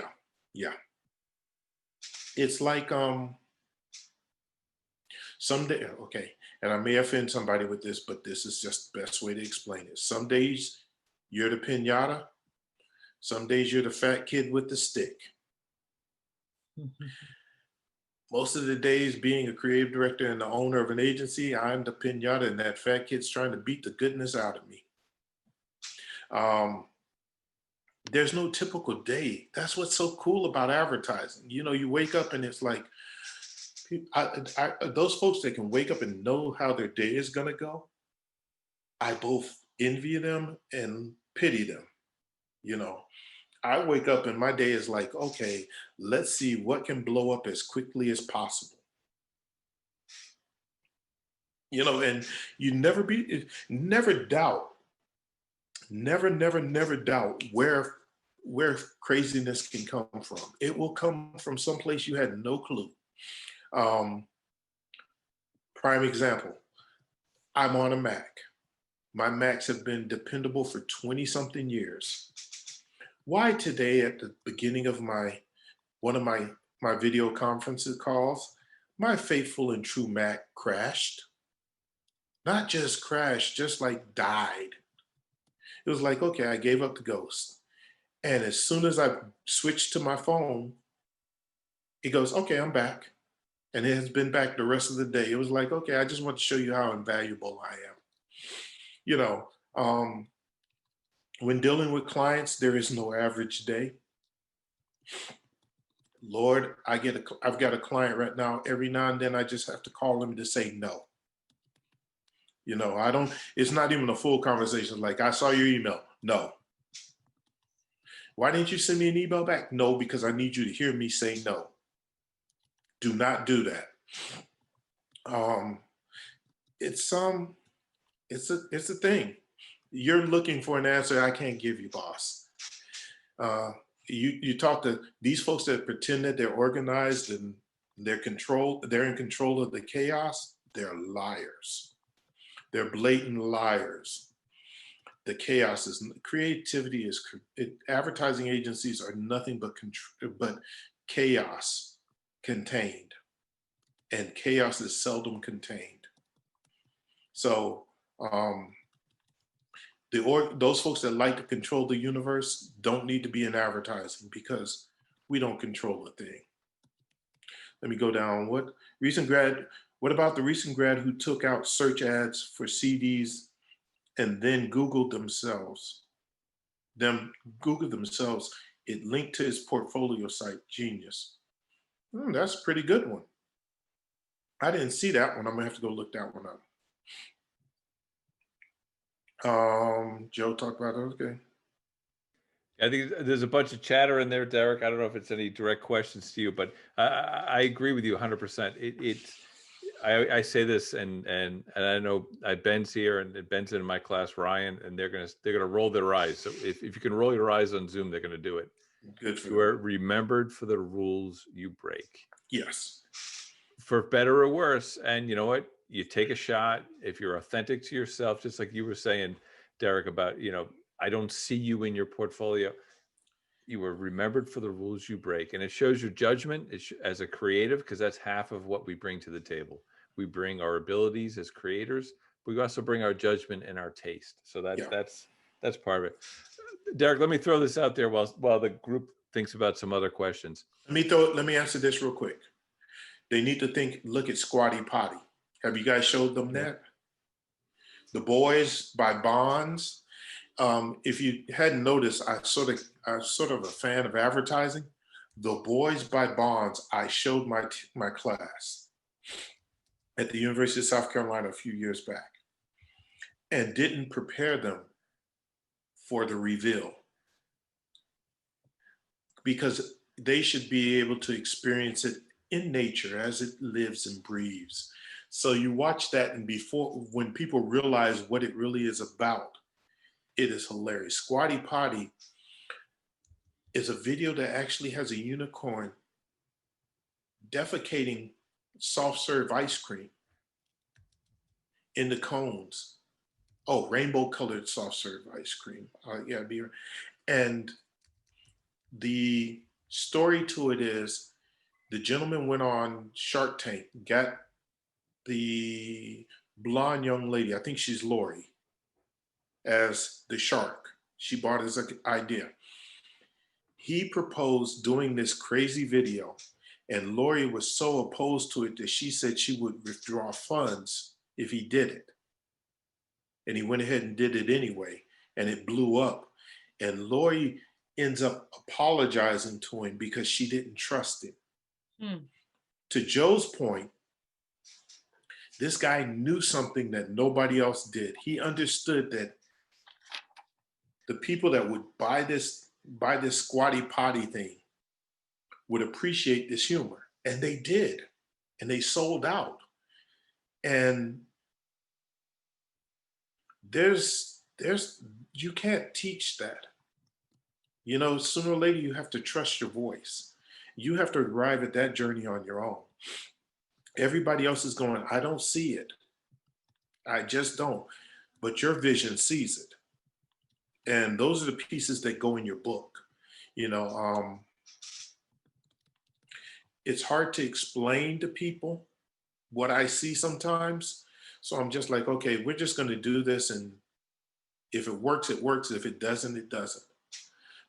yeah. It's like someday, okay, and I may offend somebody with this, but this is just the best way to explain it. Some days you're the pinata, some days you're the fat kid with the stick. Most of the days being a creative director and the owner of an agency, I'm the pinata and that fat kid's trying to beat the goodness out of me. There's no typical day. That's what's so cool about advertising. You wake up and it's like, those folks that can wake up and know how their day is gonna go, I both envy them and pity them. I wake up and my day is like, okay, let's see what can blow up as quickly as possible. And you never doubt where craziness can come from. It will come from someplace you had no clue. Prime example, I'm on a Mac. My Macs have been dependable for 20 something years. Why today at the beginning of one of my video conferences calls, my faithful and true Mac crashed. Not just crashed, just like died. It was like, okay, I gave up the ghost. And as soon as I switched to my phone, it goes, okay, I'm back. and it has been back the rest of the day. It was like, okay, I just want to show you how invaluable I am. You know, when dealing with clients, there is no average day. Lord, I've got a client right now. Every now and then, I just have to call them to say no. You know, I don't. It's not even a full conversation. Like, I saw your email. No. Why didn't you send me an email back? No, because I need you to hear me say no. Do not do that. It's a thing. You're looking for an answer I can't give you, boss. You talk to these folks that pretend that they're organized and they're in control of the chaos. They're liars. They're blatant liars. The chaos is creativity is advertising agencies are nothing but chaos contained, and chaos is seldom contained. So those folks that like to control the universe don't need to be in advertising, because we don't control a thing. Let me go down. What about the recent grad who took out search ads for CDs and then Googled themselves? It linked to his portfolio site. Genius. That's a pretty good one. I didn't see that one. I'm gonna have to go look that one up. Joe talked about it. Okay. I think there's a bunch of chatter in there, Derek. I don't know if it's any direct questions to you, but I agree with you 100%. I say this, and I know Ben's here, and Ben's in my class, Ryan, and they're gonna roll their eyes. So if you can roll your eyes on Zoom, they're gonna do it. Good for you are remembered for the rules you break. Yes. For better or worse. And you know what? You take a shot. If you're authentic to yourself, just like you were saying, Derek, about, I don't see you in your portfolio. You were remembered for the rules you break. And it shows your judgment as a creative, because that's half of what we bring to the table. We bring our abilities as creators. We also bring our judgment and our taste. So that's part of it. Derek, let me throw this out there while the group thinks about some other questions. Let me answer this real quick. They need to look at Squatty Potty. Have you guys showed them that? The Boys by Bonds. If you hadn't noticed, I'm sort of a fan of advertising. The Boys by Bonds, I showed my class at the University of South Carolina a few years back, and didn't prepare them for the reveal, because they should be able to experience it in nature as it lives and breathes. So you watch that, and when people realize what it really is about, it is hilarious. Squatty Potty is a video that actually has a unicorn defecating soft serve ice cream in the cones. Oh, rainbow colored soft serve ice cream. And the story to it is, the gentleman went on Shark Tank, got the blonde young lady, I think she's Lori, as the shark. She bought his idea. He proposed doing this crazy video, and Lori was so opposed to it that she said she would withdraw funds if he did it. And he went ahead and did it anyway, and it blew up. And Lori ends up apologizing to him because she didn't trust him. To Joe's point, this guy knew something that nobody else did. He understood that the people that would buy this Squatty Potty thing would appreciate this humor. And they did. And they sold out. And you can't teach that. Sooner or later, you have to trust your voice. You have to arrive at that journey on your own. Everybody else is going, I don't see it. I just don't. But your vision sees it. And those are the pieces that go in your book. It's hard to explain to people what I see sometimes. So I'm just like, okay, we're just going to do this. And if it works, it works. If it doesn't, it doesn't.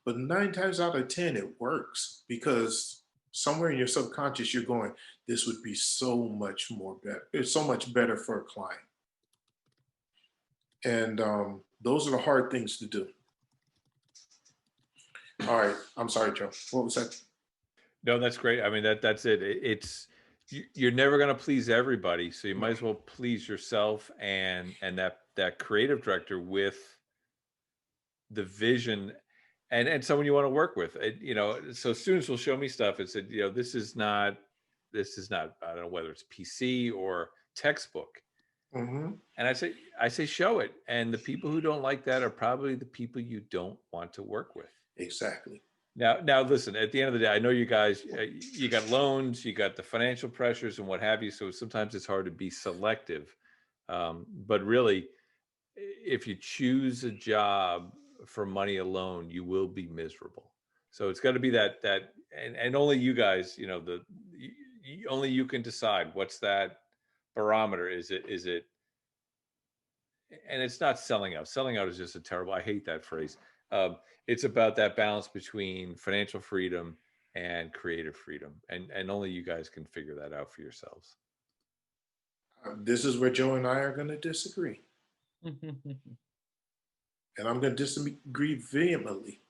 But 9 times out of 10, it works, because somewhere in your subconscious, you're going, this would be so much more better. It's so much better for a client. And those are the hard things to do. All right. I'm sorry, Joe. What was that? No, that's great. I mean, that's it. You're never going to please everybody, so you might as well please yourself and that creative director with the vision and someone you want to work with. You know, so students will show me stuff and said, you know, this is not, I don't know whether it's PC or textbook. Mm-hmm. And I say, show it. And the people who don't like that are probably the people you don't want to work with. Exactly. Now, listen, at the end of the day, I know you guys, you got loans, you got the financial pressures and what have you. So sometimes it's hard to be selective. But really, if you choose a job for money alone, you will be miserable. So it's got to be that, and only you guys, you know, only you can decide what's that barometer. Is it, and it's not selling out. Selling out is just a terrible, I hate that phrase. It's about that balance between financial freedom and creative freedom. And only you guys can figure that out for yourselves. This is where Joe and I are going to disagree. And I'm going to disagree vehemently.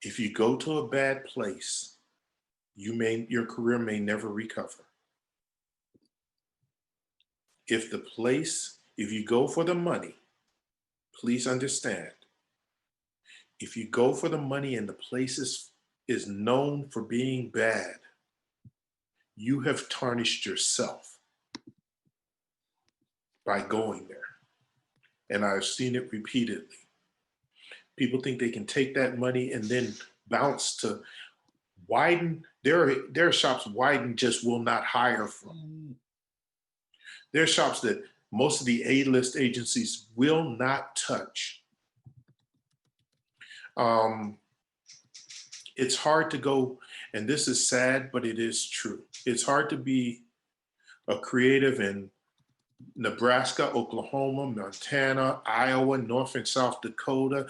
If you go to a bad place, your career may never recover. If you go for the money, please understand, if you go for the money and the place is known for being bad, you have tarnished yourself by going there. And I've seen it repeatedly. People think they can take that money and then bounce to Wyden. There are shops Wyden just will not hire from. There are shops that most of the A-list agencies will not touch. It's hard to go, and this is sad, but it is true. It's hard to be a creative in Nebraska, Oklahoma, Montana, Iowa, North and South Dakota,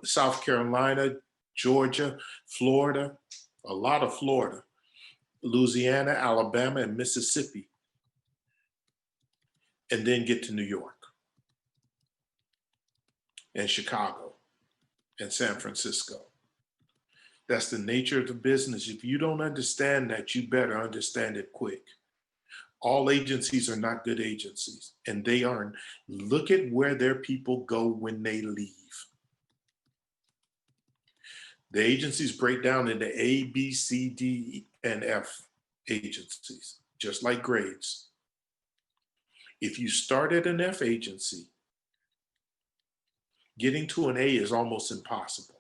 South Carolina, Georgia, Florida, a lot of Florida, Louisiana, Alabama, and Mississippi, and then get to New York and Chicago and San Francisco. That's the nature of the business. If you don't understand that, you better understand it quick. All agencies are not good agencies, and they aren't. Look at where their people go when they leave. The agencies break down into A, B, C, D, and F agencies, just like grades. If you start at an F agency, getting to an A is almost impossible.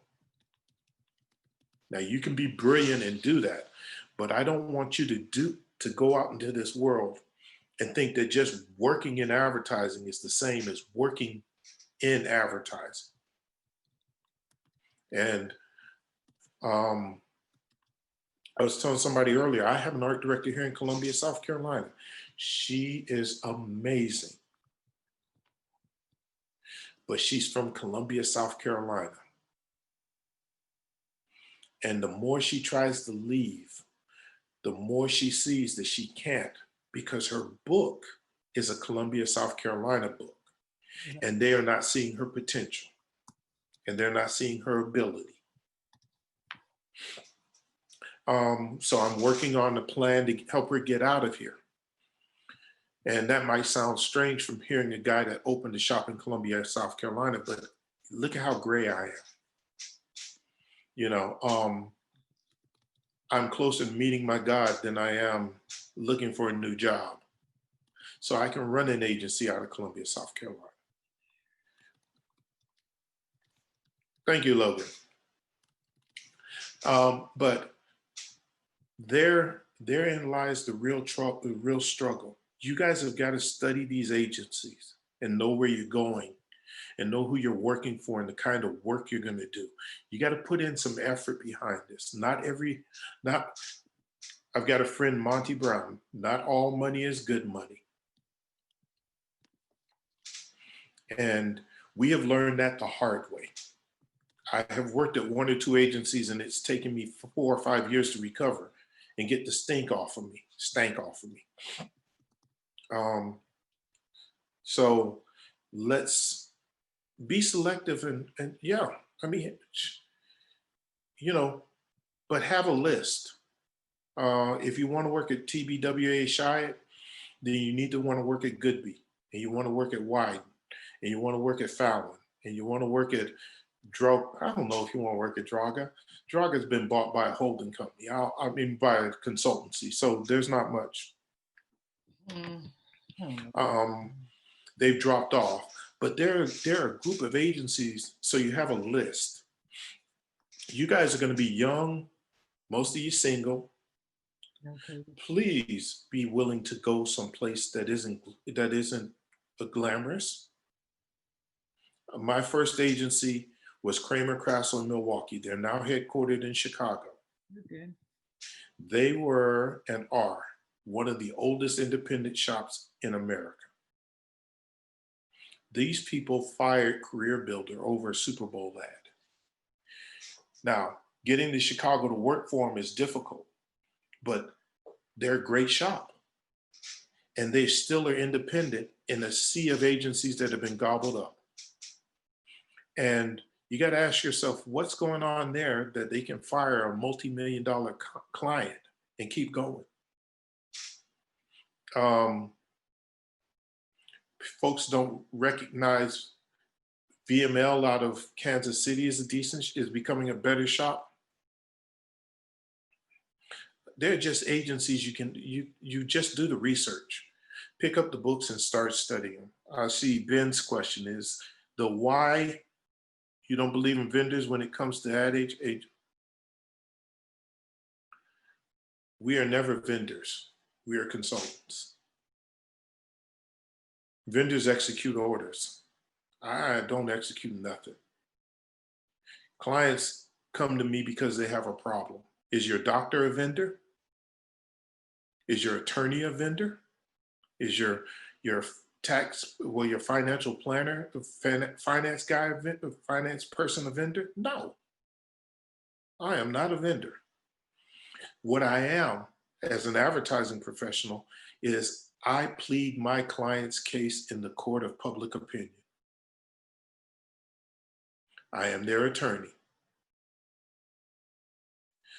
Now, you can be brilliant and do that, but I don't want you to go out into this world and think that just working in advertising is the same as working in advertising. And I was telling somebody earlier, I have an art director here in Columbia, South Carolina. She is amazing. But she's from Columbia, South Carolina. And the more she tries to leave, the more she sees that she can't, because her book is a Columbia, South Carolina book. And they are not seeing her potential. And they're not seeing her ability. So I'm working on a plan to help her get out of here. And that might sound strange from hearing a guy that opened a shop in Columbia, South Carolina, but look at how gray I am. You know, I'm closer to meeting my God than I am looking for a new job. So I can run an agency out of Columbia, South Carolina. Thank you, Logan. But therein lies the real struggle. You guys have got to study these agencies and know where you're going and know who you're working for and the kind of work you're going to do. You got to put in some effort behind this. I've got a friend, Monty Brown. Not all money is good money. And we have learned that the hard way. I have worked at 1 or 2 agencies, and it's taken me 4 or 5 years to recover and get the stank off of me. Um, so let's be selective and yeah, I mean, you know, but have a list. If you want to work at TBWA Chiat, then you need to want to work at Goodby, and you want to work at Wyden, and you want to work at Fallon, and you want to work at I don't know if you want to work at Draga. Draga's been bought by a holding company. I mean, by a consultancy. So there's not much. They've dropped off, but there are a group of agencies. So you have a list. You guys are going to be young. Most of you single. Please be willing to go someplace that isn't a glamorous. My first agency was Kramer Krasel in Milwaukee. They're now headquartered in Chicago. Okay. They were and are one of the oldest independent shops in America. These people fired Career Builder over a Super Bowl ad. Now, getting to Chicago to work for them is difficult, but they're a great shop. And they still are independent in a sea of agencies that have been gobbled up. And you got to ask yourself, what's going on there that they can fire a multi-million-dollar client and keep going? Folks don't recognize VML out of Kansas City is becoming a better shop. They're just agencies you just do the research, pick up the books and start studying. I see Ben's question is the why you don't believe in vendors when it comes to ad age. We are never vendors. We are consultants. Vendors execute orders. I don't execute nothing. Clients come to me because they have a problem. Is your doctor a vendor? Is your attorney a vendor? Is your financial planner, the finance guy, the finance person a vendor? No, I am not a vendor. What I am as an advertising professional is I plead my client's case in the court of public opinion. I am their attorney.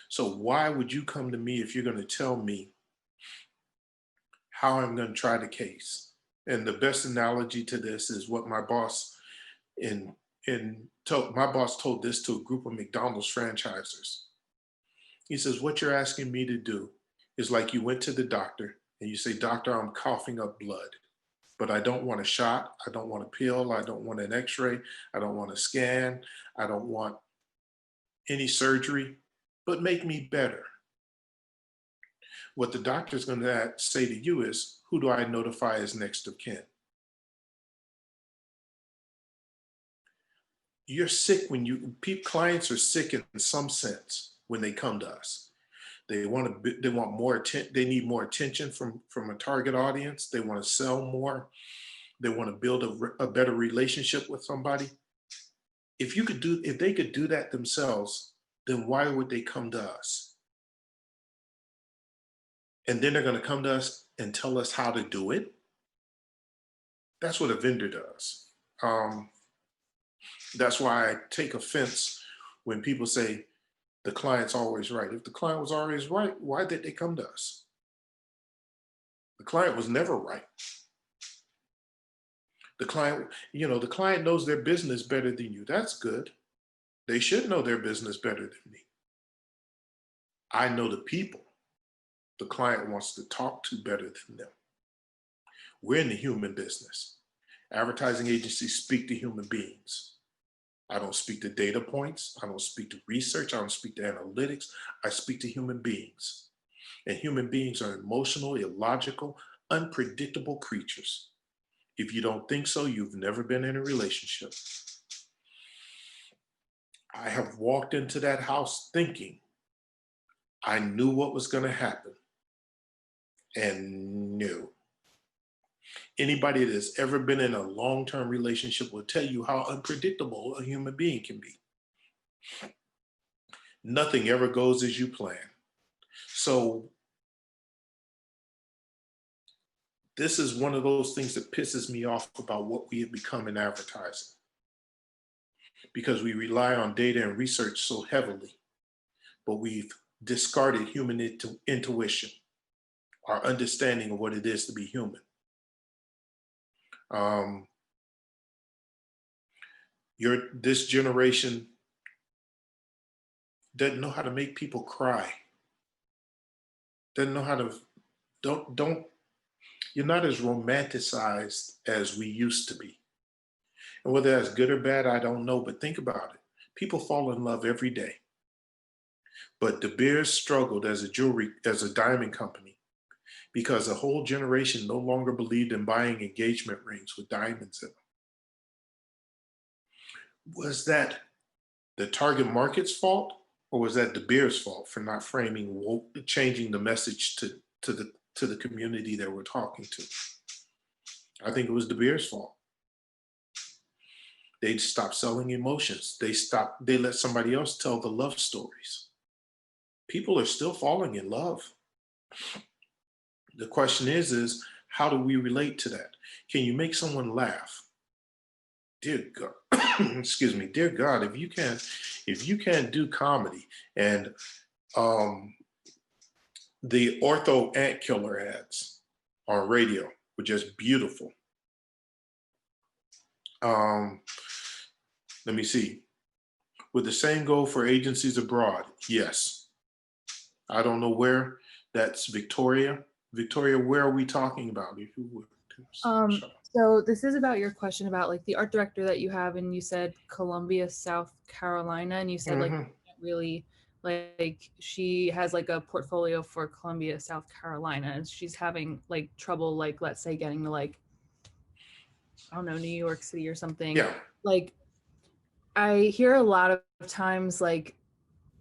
So why would you come to me if you're going to tell me how I'm going to try the case? And the best analogy to this is what my boss told this to a group of McDonald's franchisors. He says, what you're asking me to do is like you went to the doctor and you say, doctor, I'm coughing up blood, but I don't want a shot. I don't want a pill. I don't want an x-ray. I don't want a scan. I don't want any surgery, but make me better. What the doctor's going to say to you is, who do I notify as next of kin? You're sick clients are sick in some sense when they come to us. They want more attention. They need more attention from a target audience. They want to sell more. They want to build a better relationship with somebody. If they could do that themselves, then why would they come to us? And then they're going to come to us and tell us how to do it. That's what a vendor does. That's why I take offense when people say the client's always right. If the client was always right, why did they come to us? The client was never right. The client knows their business better than you. That's good. They should know their business better than me. I know the people the client wants to talk to better than them. We're in the human business. Advertising agencies speak to human beings. I don't speak to data points. I don't speak to research. I don't speak to analytics. I speak to human beings. And human beings are emotional, illogical, unpredictable creatures. If you don't think so, you've never been in a relationship. I have walked into that house thinking I knew what was going to happen. And no. Anybody that's ever been in a long-term relationship will tell you how unpredictable a human being can be. Nothing ever goes as you plan. So this is one of those things that pisses me off about what we have become in advertising, because we rely on data and research so heavily, but we've discarded human intuition, our understanding of what it is to be human. This generation doesn't know how to make people cry. Doesn't know how to, you're not as romanticized as we used to be. And whether that's good or bad, I don't know, but think about it. People fall in love every day. But De Beers struggled as a diamond company, because a whole generation no longer believed in buying engagement rings with diamonds in them. Was that the target market's fault, or was that De Beers' fault for not changing the message to the community that we're talking to? I think it was De Beers' fault. They stopped selling emotions. They let somebody else tell the love stories. People are still falling in love. The question is how do we relate to that? Can you make someone laugh? Dear God, excuse me, dear God, if you can't do comedy, and the ortho ant killer ads on radio were just beautiful. Let me see. Would the same go for agencies abroad? Yes. I don't know where. That's Victoria. Victoria, where are we talking about? If you would. So this is about your question about like the art director that you have, and you said Columbia, South Carolina, and you said like really like she has like a portfolio for Columbia, South Carolina, and she's having like trouble, like let's say getting to like, I don't know, New York City or something. Yeah. Like I hear a lot of times, like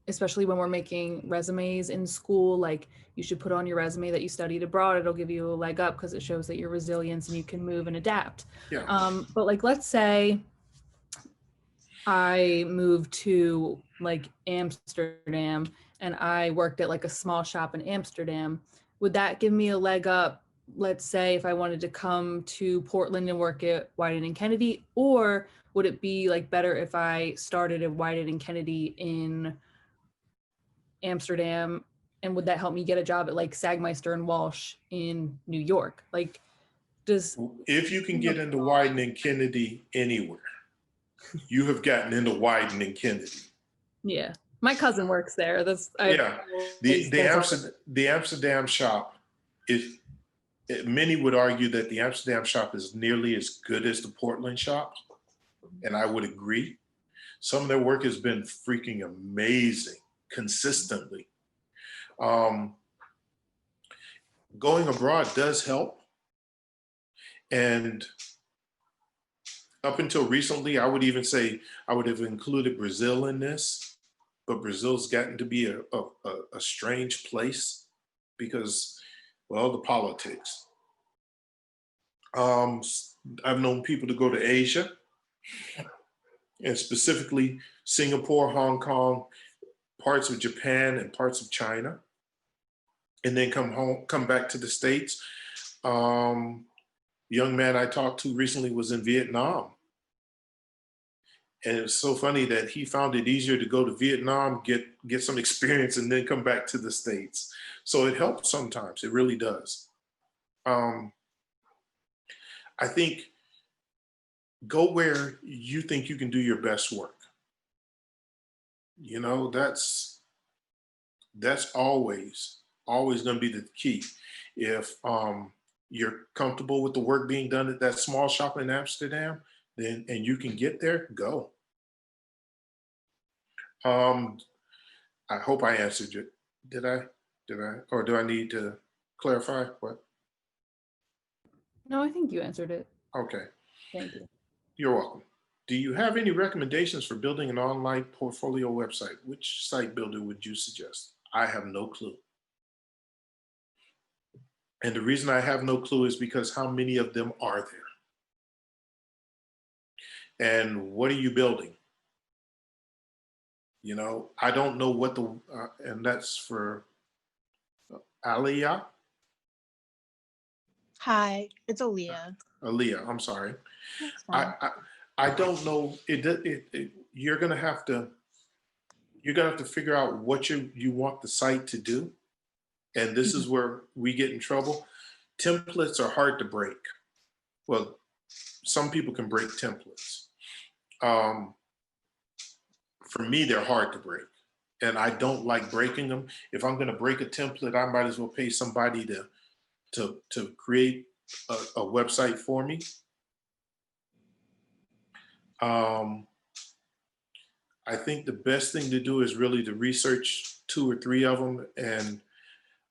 especially when we're making resumes in school, like you should put on your resume that you studied abroad. It'll give you a leg up because it shows that you're resilient and you can move and adapt. Yeah. But like, let's say I moved to like Amsterdam and I worked at like a small shop in Amsterdam. Would that give me a leg up? Let's say if I wanted to come to Portland and work at Wieden and Kennedy, or would it be like better if I started at Wieden and Kennedy in Amsterdam, and would that help me get a job at like Sagmeister and Walsh in New York? Like, if you can get into Wieden and Kennedy anywhere, you have gotten into Wieden and Kennedy. Yeah, my cousin works there. The Amsterdam shop is. Many would argue that the Amsterdam shop is nearly as good as the Portland shop, and I would agree. Some of their work has been freaking amazing consistently. Going abroad does help. And up until recently, I would even say I would have included Brazil in this, but Brazil's gotten to be a strange place because, well, the politics. I've known people to go to Asia, and specifically Singapore, Hong Kong, parts of Japan, and parts of China, and then come back to the States. The young man I talked to recently was in Vietnam. And it's so funny that he found it easier to go to Vietnam, get some experience, and then come back to the States. So it helps sometimes, it really does. I think go where you think you can do your best work. You know, that's always going to be the key. If you're comfortable with the work being done at that small shop in Amsterdam, then and you can get there, go. I hope I answered you. Did I? Or do I need to clarify what? No, I think you answered it. Okay. Thank you. You're welcome. Do you have any recommendations for building an online portfolio website? Which site builder would you suggest? I have no clue. And the reason I have no clue is because how many of them are there? And what are you building? You know, I don't know what the, and that's for Aliyah, Hi, it's Aaliyah. Aliyah, I'm sorry. That's I, fine. I, I don't know, you're gonna have to, figure out what you want the site to do. And this is where we get in trouble. Templates are hard to break. Well, some people can break templates. Um, for me, they're hard to break. And I don't like breaking them. If I'm gonna break a template, I might as well pay somebody to create a website for me. I think the best thing to do is really to research 2 or 3 of them. And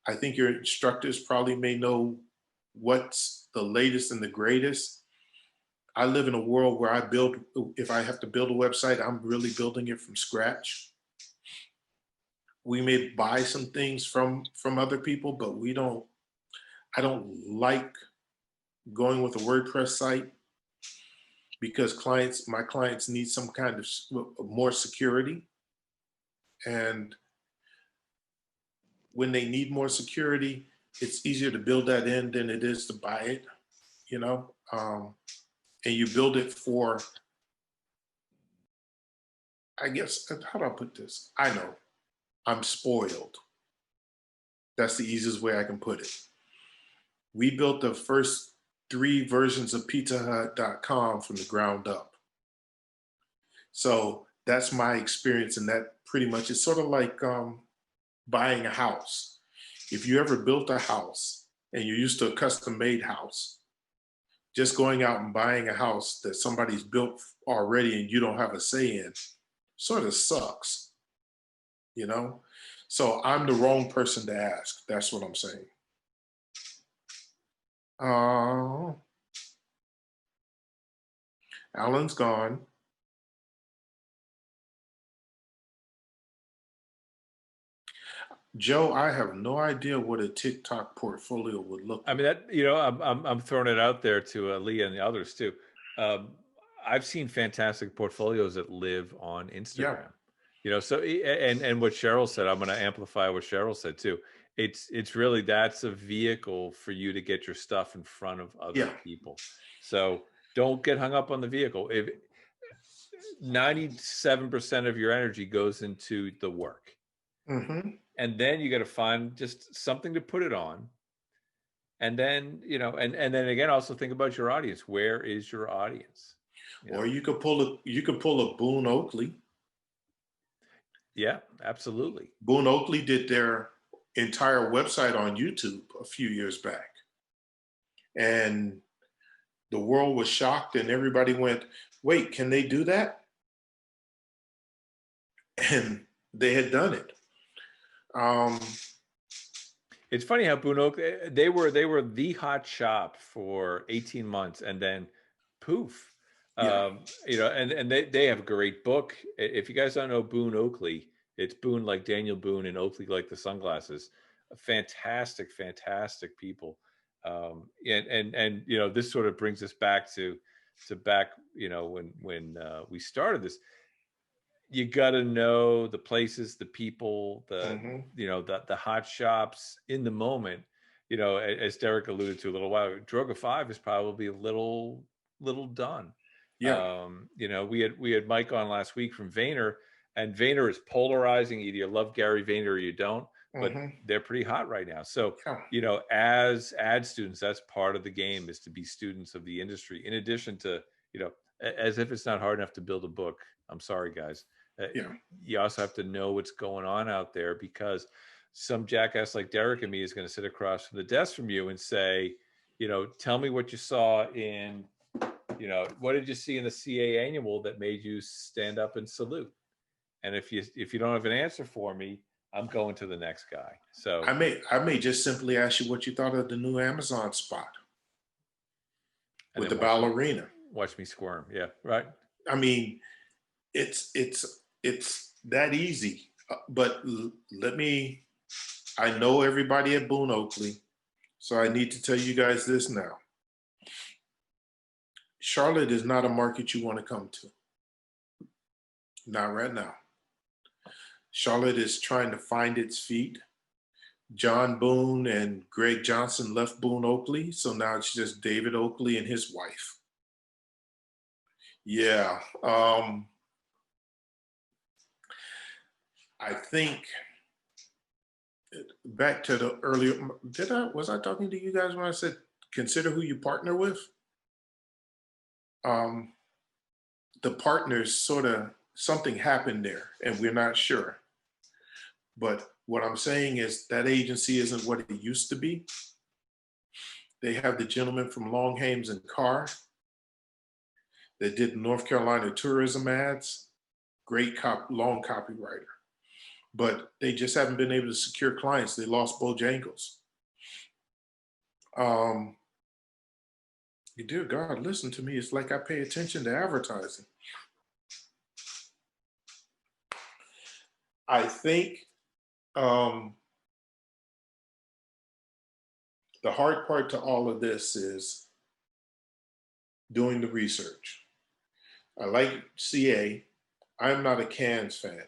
I think your instructors probably may know what's the latest and the greatest. I live in a world where if I have to build a website, I'm really building it from scratch. We may buy some things from other people, but I don't like going with a WordPress site because my clients need some kind of more security. And when they need more security, it's easier to build that in than it is to buy it, you know? And you build it for, I guess, how do I put this? I know, I'm spoiled. That's the easiest way I can put it. We built the first 3 versions of pizzahut.com from the ground up. So that's my experience, and that pretty much is sort of like buying a house. If you ever built a house and you're used to a custom-made house, just going out and buying a house that somebody's built already and you don't have a say in sort of sucks, you know? So I'm the wrong person to ask. That's what I'm saying. Alan's gone. Joe, I have no idea what a TikTok portfolio would look like. I mean, that, you know, I'm throwing it out there to Leah and the others too. I've seen fantastic portfolios that live on Instagram. Yeah. You know, so and what Cheryl said, I'm going to amplify what Cheryl said too. It's really, that's a vehicle for you to get your stuff in front of other people. So don't get hung up on the vehicle. If 97% of your energy goes into the work, and then you got to find just something to put it on. And then, you know, and then again, also think about your audience. Where is your audience? Or you could pull a Boone Oakley. Yeah, absolutely. Boone Oakley did their entire website on YouTube a few years back. And the world was shocked and everybody went, wait, can they do that? And they had done it. It's funny how Boone Oakley, they were the hot shop for 18 months and then poof. You know, and they have a great book. If you guys don't know Boone Oakley, it's Boone like Daniel Boone and Oakley like the sunglasses. Fantastic people. And you know, this sort of brings us back to back, you know, when we started this. You got to know the places, the people, you know, the hot shops in the moment. You know, as Derek alluded to a little while ago, Droga 5 is probably a little done. Yeah. You know, we had Mike on last week from Vayner, and Vayner is polarizing. Either you love Gary Vayner or you don't, but they're pretty hot right now. So, you know, as ad students, that's part of the game, is to be students of the industry. In addition to, you know, as if it's not hard enough to build a book. I'm sorry, guys. You also have to know what's going on out there, because some jackass like Derek and me is going to sit across from the desk from you and say, you know, tell me what you saw in, you know, what did you see in the CA annual that made you stand up and salute? And if you don't have an answer for me, I'm going to the next guy. So I may just simply ask you what you thought of the new Amazon spot with the ballerina. Watch me squirm. Yeah, right. I mean, it's that easy. But I know everybody at Boone Oakley, so I need to tell you guys this now. Charlotte is not a market you want to come to. Not right now. Charlotte is trying to find its feet. John Boone and Greg Johnson left Boone Oakley, so now it's just David Oakley and his wife. Yeah, I think back to the earlier, was I talking to you guys when I said consider who you partner with? The partners sort of, something happened there and we're not sure. But what I'm saying is that agency isn't what it used to be. They have the gentleman from Longhames and Carr that did North Carolina tourism ads, great long copywriter. But they just haven't been able to secure clients. They lost Bojangles. Dear God, listen to me. It's like I pay attention to advertising. I think the hard part to all of this is doing the research. I like CA. I'm not a Cannes fan.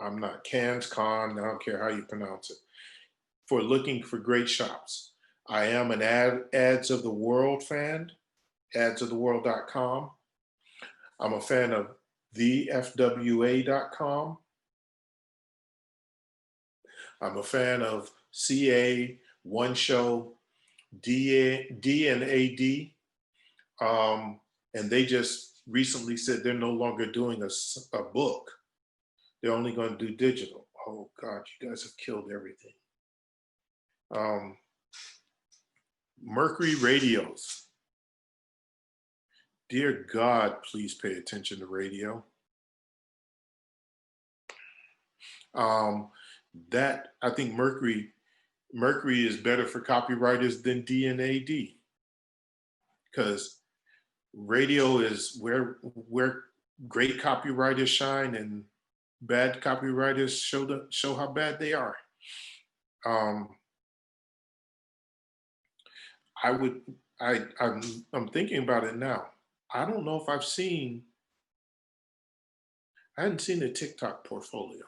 I'm not Cannes, Con, I don't care how you pronounce it, for looking for great shops. I am an Ads of the World fan, adsoftheworld.com. I'm a fan of thefwa.com. I'm a fan of CA, One Show, D and AD. And they just recently said they're no longer doing a book. They're only going to do digital. Oh God, you guys have killed everything. Mercury Radios. Dear God, please pay attention to radio. That I think Mercury is better for copywriters than D and AD, because radio is where great copywriters shine and bad copywriters show how bad they are. I'm thinking about it now. I don't know if I hadn't seen a TikTok portfolio.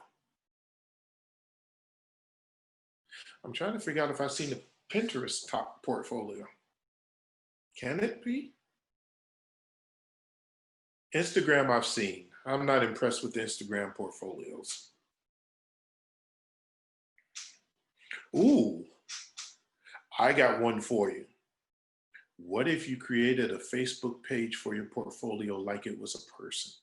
I'm trying to figure out if I've seen a Pinterest top portfolio. Can it be? Instagram I've seen. I'm not impressed with the Instagram portfolios. Ooh, I got one for you. What if you created a Facebook page for your portfolio like it was a person?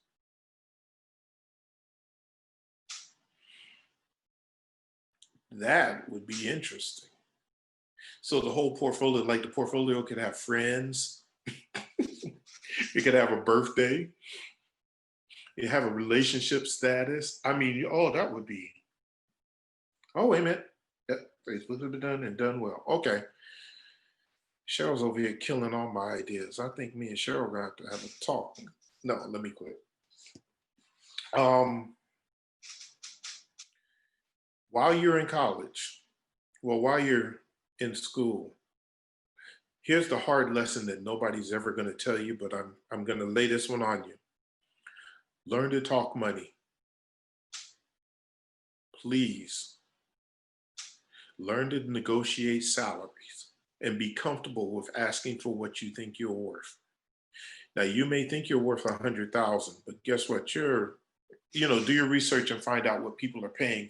That would be interesting. So the whole portfolio, like the portfolio could have friends. It could have a birthday. You have a relationship status. I mean, oh, that would be, oh, wait a minute. Yep, Facebook has been done and done well. Okay. Cheryl's over here killing all my ideas. I think me and Cheryl are going to have a talk. No, let me quit. While you're in college, well, while you're in school, here's the hard lesson that nobody's ever going to tell you, but I'm going to lay this one on you. Learn to talk money. Please. Learn to negotiate salaries and be comfortable with asking for what you think you're worth. Now, you may think you're worth 100,000, but guess what? Do your research and find out what people are paying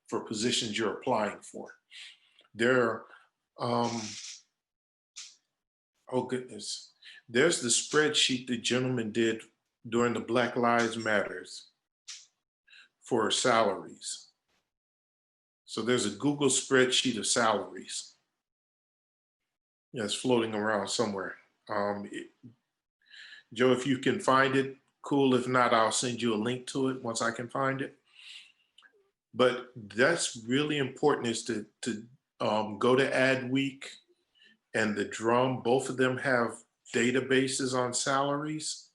for positions you're applying for. There are, oh goodness, there's the spreadsheet the gentleman did during the Black Lives Matters for salaries. So there's a Google spreadsheet of salaries that's floating around somewhere. Joe, if you can find it, cool. If not, I'll send you a link to it once I can find it. But that's really important, is to go to Adweek and the Drum. Both of them have databases on salaries,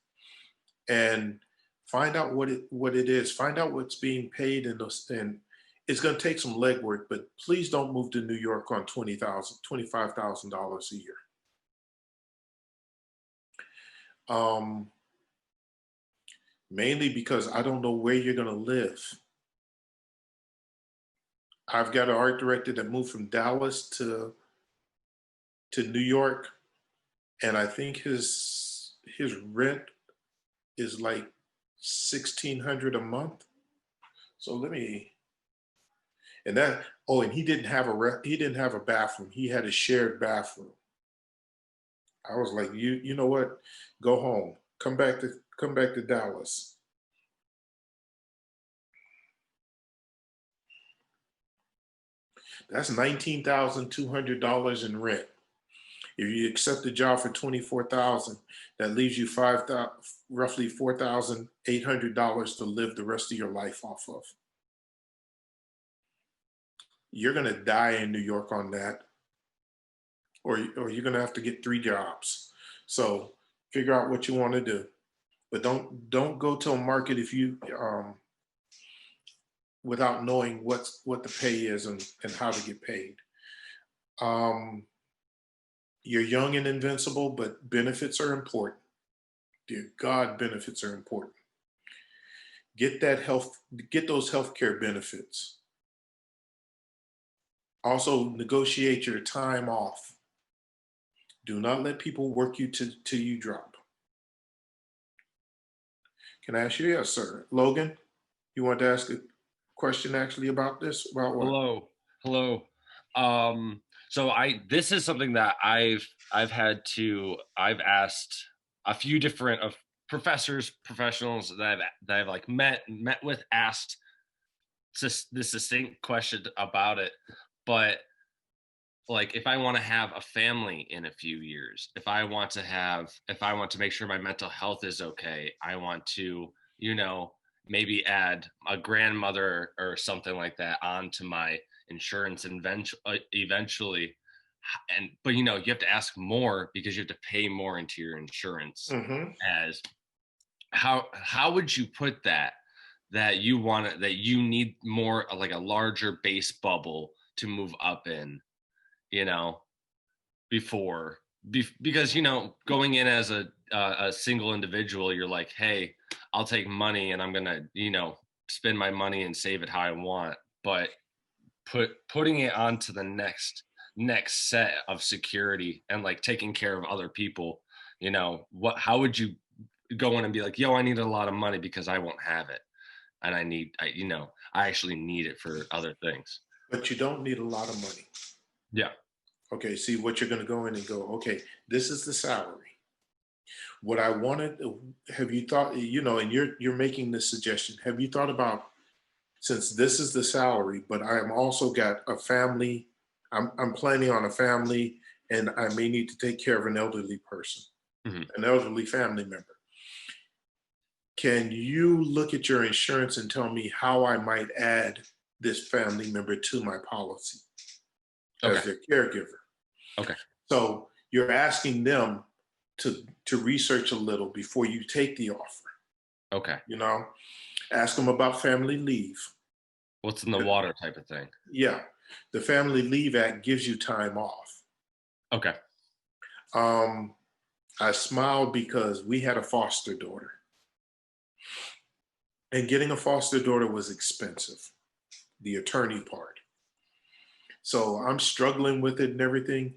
and find out what it is. Find out what's being paid, and it's going to take some legwork. But please don't move to New York on $20,000, $25,000 a year. Mainly because I don't know where you're going to live. I've got an art director that moved from Dallas to New York, and I think his rent is like 1,600 a month. So let me, and that, oh, and he didn't have he didn't have a bathroom. He had a shared bathroom. I was like, you know what? Go home. Come back to Dallas. That's $19,200 in rent. If you accept the job for $24,000, that leaves you roughly $4,800 to live the rest of your life off of. You're gonna die in New York on that, or you're gonna have to get 3 jobs. So figure out what you want to do, but don't go to a market if you without knowing what the pay is and how to get paid. You're young and invincible, but benefits are important. Dear God, benefits are important. Get those healthcare benefits. Also, negotiate your time off. Do not let people work you till you drop. Can I ask you? Yes, sir. Logan, you want to ask a question actually about this? About what? Hello. So this is something that I've asked a few different of professors, professionals that I've like met with, asked this succinct question about it. But like, if I want to have a family in a few years, if I want to make sure my mental health is okay, I want to, maybe add a grandmother or something like that onto my insurance eventually. But you have to ask more because you have to pay more into your insurance. Mm-hmm. As how would you put that you need more like a larger base bubble to move up in, because going in as a single individual, you're like, hey, I'll take money and I'm gonna spend my money and save it how I want. But putting it onto the next set of security and like taking care of other people, how would you go in and be like, yo, I need a lot of money because I won't have it, and I actually need it for other things. But you don't need a lot of money. Yeah. Okay, see what you're going to go in and go, okay, this is the salary. What I wanted, have you thought, and you're making this suggestion, have you thought about, since this is the salary, but I am also got a family, I'm planning on a family, and I may need to take care of an elderly person, an elderly family member. Can you look at your insurance and tell me how I might add this family member to my policy as their caregiver? Okay. So you're asking them to research a little before you take the offer. Okay. Ask them about family leave. What's in the water type of thing? Yeah. The Family Leave Act gives you time off. Okay. I smiled because we had a foster daughter. And getting a foster daughter was expensive, the attorney part. So I'm struggling with it and everything.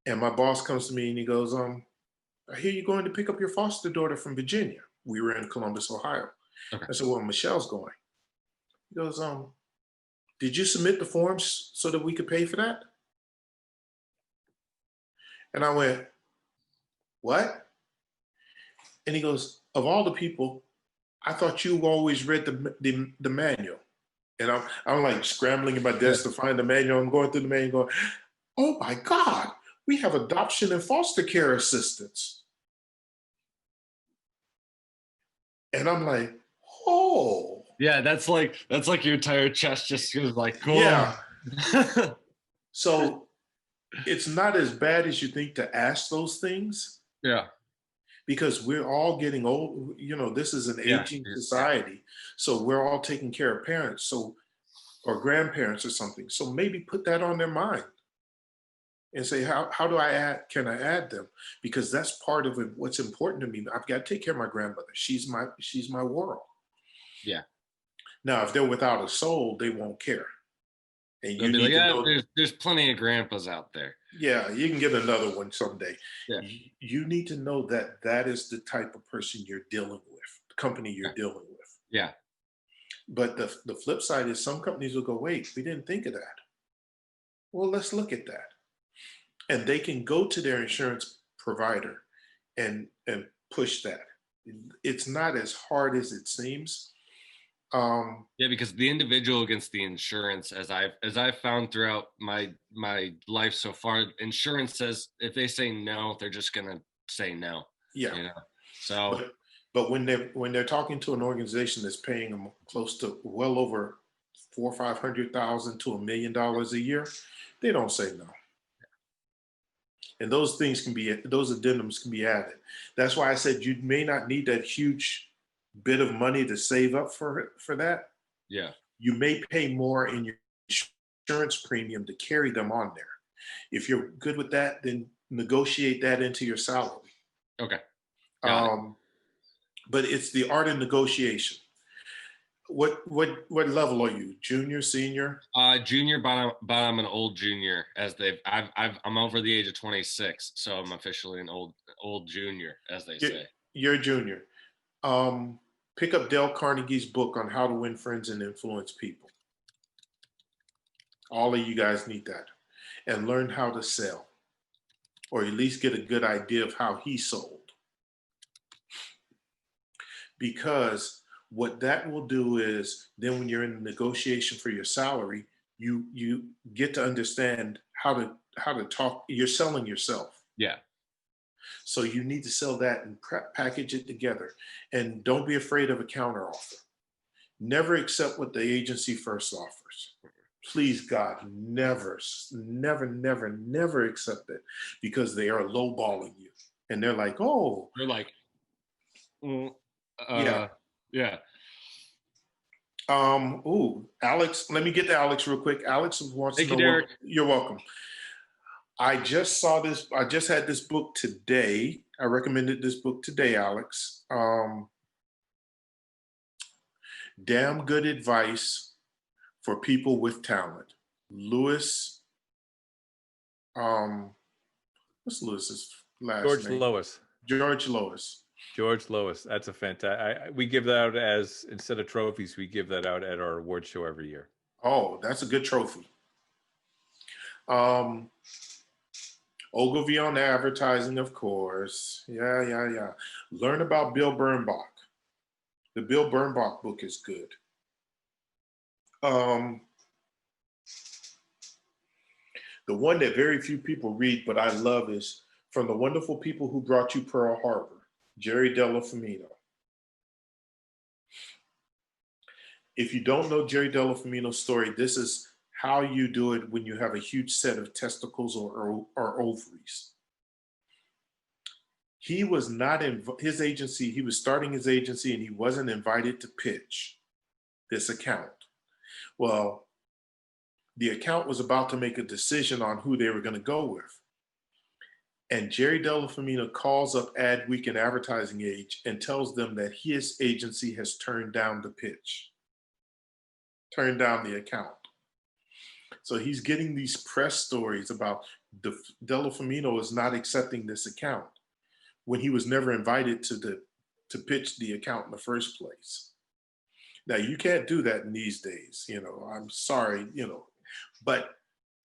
And my boss comes to me and he goes, I hear you're going to pick up your foster daughter from Virginia. We were in Columbus, Ohio. Okay. I said, well, Michelle's going. He goes, did you submit the forms so that we could pay for that? And I went, what? And he goes, of all the people, I thought you always read the manual. And I'm like scrambling in my desk to find the manual. I'm going through the manual going, oh my God, we have adoption and foster care assistants. And I'm like, oh. Yeah, that's like your entire chest just goes like, cool. Yeah. So it's not as bad as you think to ask those things. Yeah. Because we're all getting old. This is an aging society. So we're all taking care of parents, or grandparents or something. So maybe put that on their mind and say, how can I add them? Because that's part of it, what's important to me. I've got to take care of my grandmother. She's my world. Yeah. Now, if they're without a soul, they won't care. And They'll you be need like, to yeah, know. there's plenty of grandpas out there. Yeah, you can get another one someday. Yeah. You need to know that that is the type of person you're dealing with, the company you're dealing with. Yeah. But the flip side is some companies will go, wait, we didn't think of that. Well, let's look at that. And they can go to their insurance provider and push that. It's not as hard as it seems. Yeah, because the individual against the insurance, as I've found throughout my life so far, insurance says if they say no, they're just gonna say no. Yeah. You know? So but when they're talking to an organization that's paying them close to well over $400,000 or $500,000 to $1 million a year, they don't say no. And those addendums can be added. That's why I said you may not need that huge bit of money to save up for that. yeah. You may pay more in your insurance premium to carry them on there. If you're good with that, then negotiate that into your salary. Okay. Got it. But it's the art of negotiation. What level are you? Junior, senior? Junior, but I'm an old junior. I'm over the age of 26, so I'm officially an old junior, as they say. You're a junior. Pick up Dale Carnegie's book on how to win friends and influence people. All of you guys need that, and learn how to sell, or at least get a good idea of how he sold. Because what that will do is then when you're in a negotiation for your salary, you get to understand how to talk. You're selling yourself. Yeah. So you need to sell that and package it together. And don't be afraid of a counter offer. Never accept what the agency first offers. Please, God, never accept it, because they are lowballing you. And they're like, oh. They're like, yeah. Yeah. Alex, let me get to Alex real quick. Alex wants Thank to know. you, Derek. You're welcome. I just had this book today. I recommended this book today, Alex. Damn Good Advice for People with Talent. Lewis, what's Lewis's last George name? Lois. George Lois. George Lois. That's a fantastic. We give that out as, instead of trophies, we give that out at our award show every year. Oh, that's a good trophy. Ogilvy on advertising, of course. Yeah. Learn about Bill Bernbach. The Bill Bernbach book is good. The one that very few people read, but I love, is From the Wonderful People Who Brought You Pearl Harbor, Jerry Delafamino. If you don't know Jerry Delafamino's story, this is how you do it when you have a huge set of testicles or ovaries. He was not in his agency. He was starting his agency and he wasn't invited to pitch this account. Well, the account was about to make a decision on who they were going to go with. And Jerry Delafamino calls up Adweek and Advertising Age and tells them that his agency has turned down the pitch, turned down the account. So he's getting these press stories about Delafamino is not accepting this account when he was never invited to pitch the account in the first place. Now, you can't do that in these days, I'm sorry, but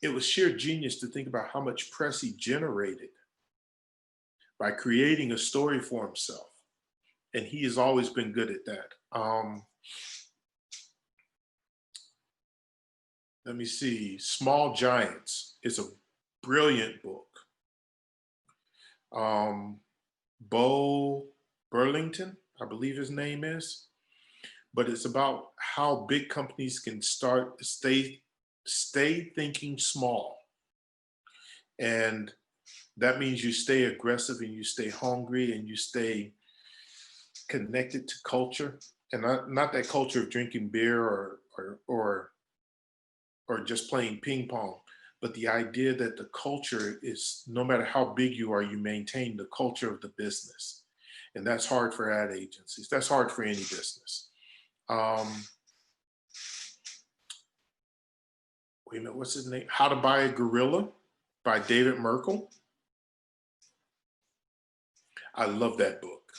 it was sheer genius to think about how much press he generated by creating a story for himself. And he has always been good at that. Let me see. Small Giants is a brilliant book. Bo Burlington, I believe his name is. But it's about how big companies can stay thinking small. And that means you stay aggressive and you stay hungry and you stay connected to culture. And not that culture of drinking beer or just playing ping pong, but the idea that the culture is, no matter how big you are, you maintain the culture of the business. And that's hard for ad agencies. That's hard for any business. wait a minute, what's his name? How to Buy a Gorilla by David Merkel. I love that book.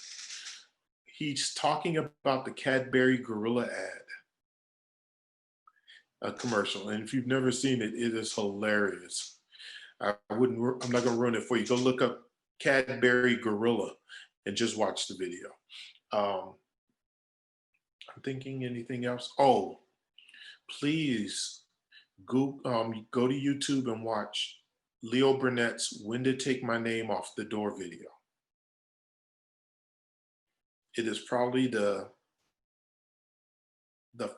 He's talking about the Cadbury Gorilla ad, a commercial. And if you've never seen it, it is hilarious. I'm not gonna ruin it for you. Go look up Cadbury Gorilla and just watch the video. I'm thinking anything else. Oh, please go to YouTube and watch Leo Burnett's When to Take My Name Off the Door video. It is probably the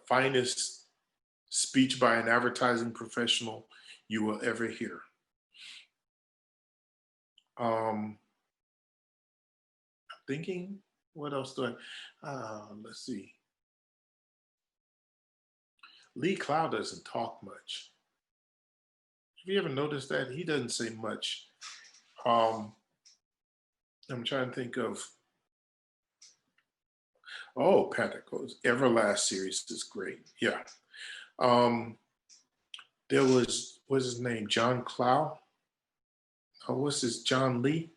finest speech by an advertising professional you will ever hear. I'm thinking, what else do let's see. Lee Cloud doesn't talk much. Have you ever noticed that? He doesn't say much. I'm trying to think of, Pentaco's Everlast series is great. Yeah. There was, what's his name? John Clow? John Lee?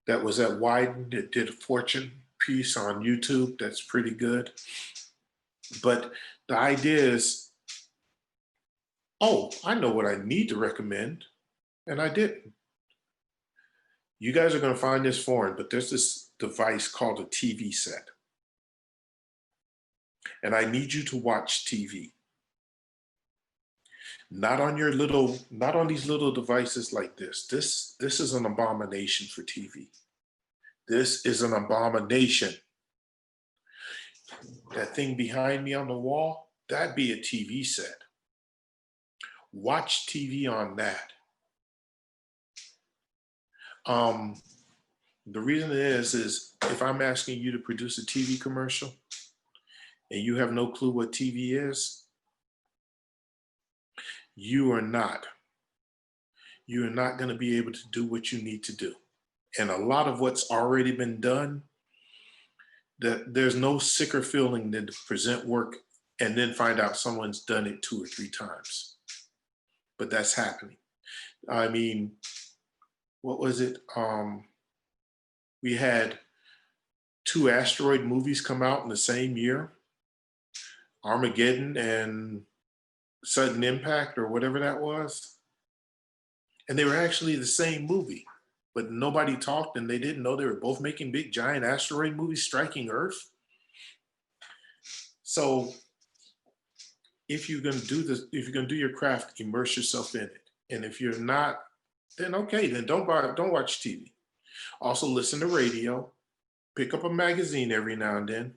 That was at Wyden that did a Fortune piece on YouTube. That's pretty good. But the idea is, I know what I need to recommend, and I didn't. You guys are going to find this foreign, but there's this device called a TV set. And I need you to watch TV. Not on these little devices like this. This is an abomination for TV. This is an abomination. That thing behind me on the wall, that'd be a TV set. Watch TV on that. The reason is if I'm asking you to produce a TV commercial and you have no clue what TV is, you are not going to be able to do what you need to do. And a lot of what's already been done, there's no sicker feeling than to present work and then find out someone's done it 2 or 3 times. But that's happening. I mean, what was it? We had 2 asteroid movies come out in the same year, Armageddon and Sudden Impact or whatever that was. And they were actually the same movie, but nobody talked and they didn't know they were both making big giant asteroid movies striking Earth. So if you're going to do this, if you're going to do your craft, immerse yourself in it. And if you're not, then okay, then don't watch TV. Also listen to radio, pick up a magazine every now and then.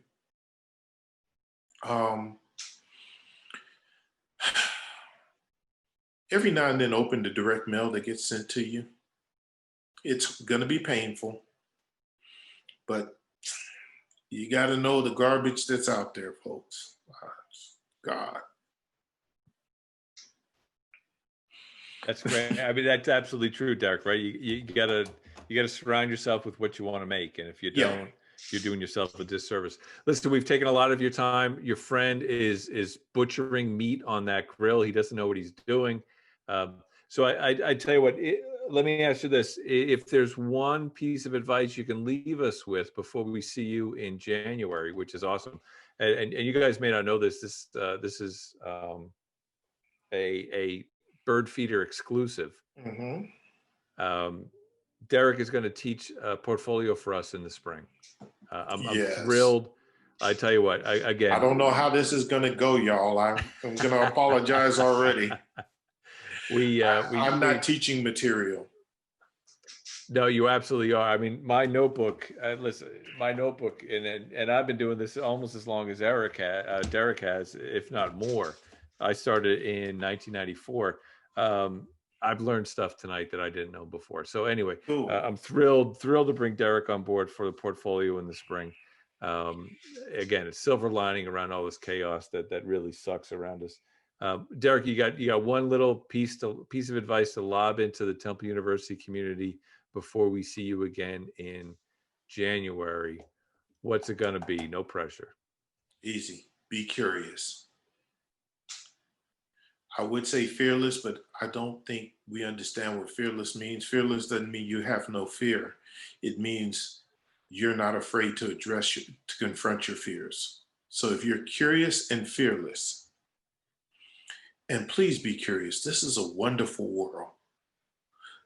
Every now and then open the direct mail that gets sent to you. It's gonna be painful, but you gotta know the garbage that's out there, folks. God. That's great. I mean, that's absolutely true, Derek, right? You gotta surround yourself with what you want to make. And if you don't, you're doing yourself a disservice. Listen, we've taken a lot of your time. Your friend is butchering meat on that grill. He doesn't know what he's doing. So I tell you what, let me ask you this. If there's one piece of advice you can leave us with before we see you in January, which is awesome. And you guys may not know this, this is a bird feeder exclusive. Mm-hmm. Derek is going to teach a portfolio for us in the spring. I'm thrilled. I tell you what, I don't know how this is going to go, y'all. I'm going to apologize already. I'm not teaching material. No, you absolutely are. I mean, my notebook, listen, and I've been doing this almost as long as Derek has, if not more. I started in 1994. I've learned stuff tonight that I didn't know before. So anyway, cool. I'm thrilled to bring Derek on board for the portfolio in the spring. Again, it's silver lining around all this chaos that really sucks around us. Derek, you got one little piece of advice to lob into the Temple University community before we see you again in January. What's it going to be? No pressure. Easy. Be curious. I would say fearless, but I don't think we understand what fearless means. Fearless doesn't mean you have no fear. It means you're not afraid to to confront your fears. So if you're curious and fearless, and please be curious, this is a wonderful world.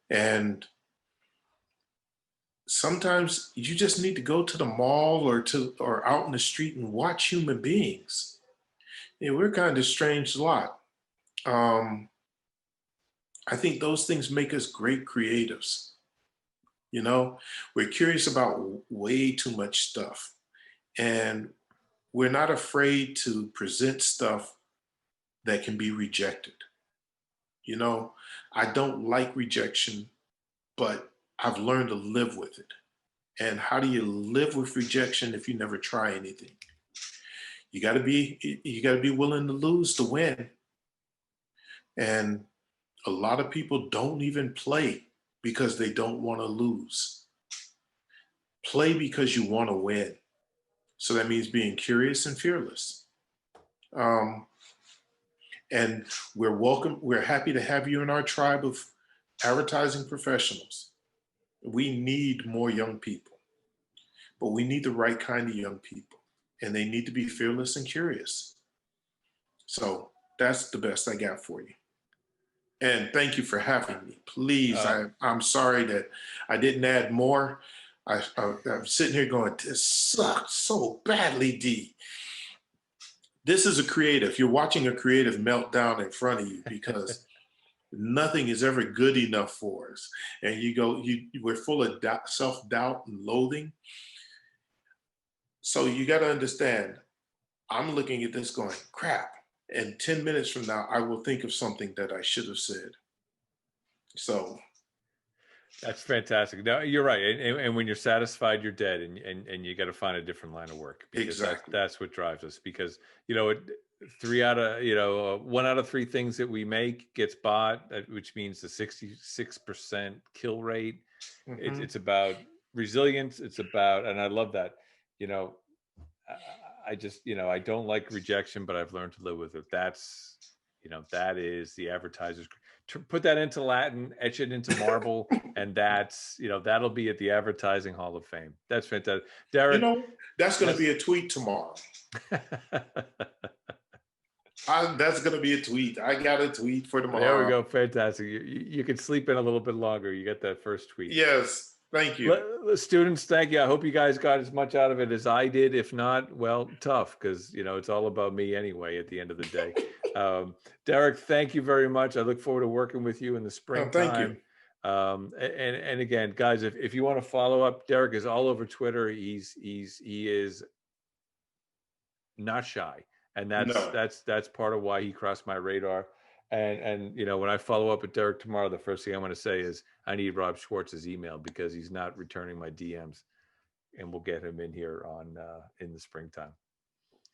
And sometimes you just need to go to the mall or out in the street and watch human beings. Yeah, we're kind of strange lot. Um, I think those things make us great creatives. You know, we're curious about way too much stuff, and we're not afraid to present stuff that can be rejected. You know, I don't like rejection, but I've learned to live with it. And how do you live with rejection if you never try anything? You got to be willing to lose to win. And a lot of people don't even play because they don't want to lose. Play because you want to win. So that means being curious and fearless. Um, and we're happy to have you in our tribe of advertising professionals. We need more young people, but we need the right kind of young people, and they need to be fearless and curious. So that's the best I got for you. And thank you for having me. Please, I'm sorry that I didn't add more. I'm sitting here going, this sucks so badly, D. This is a creative. You're watching a creative meltdown in front of you because nothing is ever good enough for us. And we're full of self-doubt and loathing. So you got to understand, I'm looking at this going, crap. And 10 minutes from now, I will think of something that I should have said. So that's fantastic. No, you're right. And when you're satisfied, you're dead, and you got to find a different line of work, because exactly. that's what drives us. Because, one out of three things that we make gets bought, which means the 66% kill rate. Mm-hmm. It's about resilience. It's about, and I love that, I just, I don't like rejection, but I've learned to live with it. That's, that is the advertiser's. Put that into Latin, etch it into marble, and that's, that'll be at the Advertising Hall of Fame. That's fantastic. Derek. That's going to be a tweet tomorrow. That's going to be a tweet. I got a tweet for tomorrow. There we go. Fantastic. You can sleep in a little bit longer. You get that first tweet. Yes. Thank you. Students, thank you. I hope you guys got as much out of it as I did. If not, well, tough, because, it's all about me anyway at the end of the day. Derek, thank you very much. I look forward to working with you in the springtime. Thank you. And again, guys, if you want to follow up, Derek is all over Twitter. He is not shy. And that's part of why he crossed my radar. And when I follow up with Derek tomorrow, the first thing I'm going to say is I need Rob Schwartz's email, because he's not returning my DMs, and we'll get him in here in the springtime.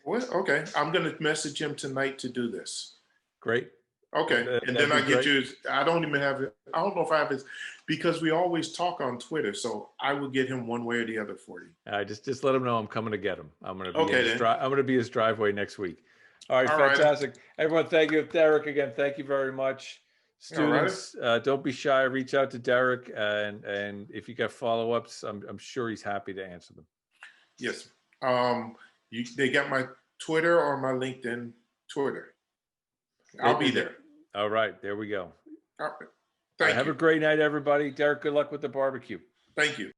Well, okay. I'm going to message him tonight to do this. Great. Okay. And then I get you. I don't even have it. I don't know if I have his, because we always talk on Twitter. So I will get him one way or the other for you. Just let him know I'm coming to get him. I'm going to be his driveway next week. All right, fantastic. Right. Everyone, thank you. Derek, again, thank you very much. Students, don't be shy. Reach out to Derek, and if you got follow-ups, I'm sure he's happy to answer them. Yes. They got my Twitter or my LinkedIn Twitter. I'll be there. All right, there we go. All right. Thank you. Have a great night, everybody. Derek, good luck with the barbecue. Thank you.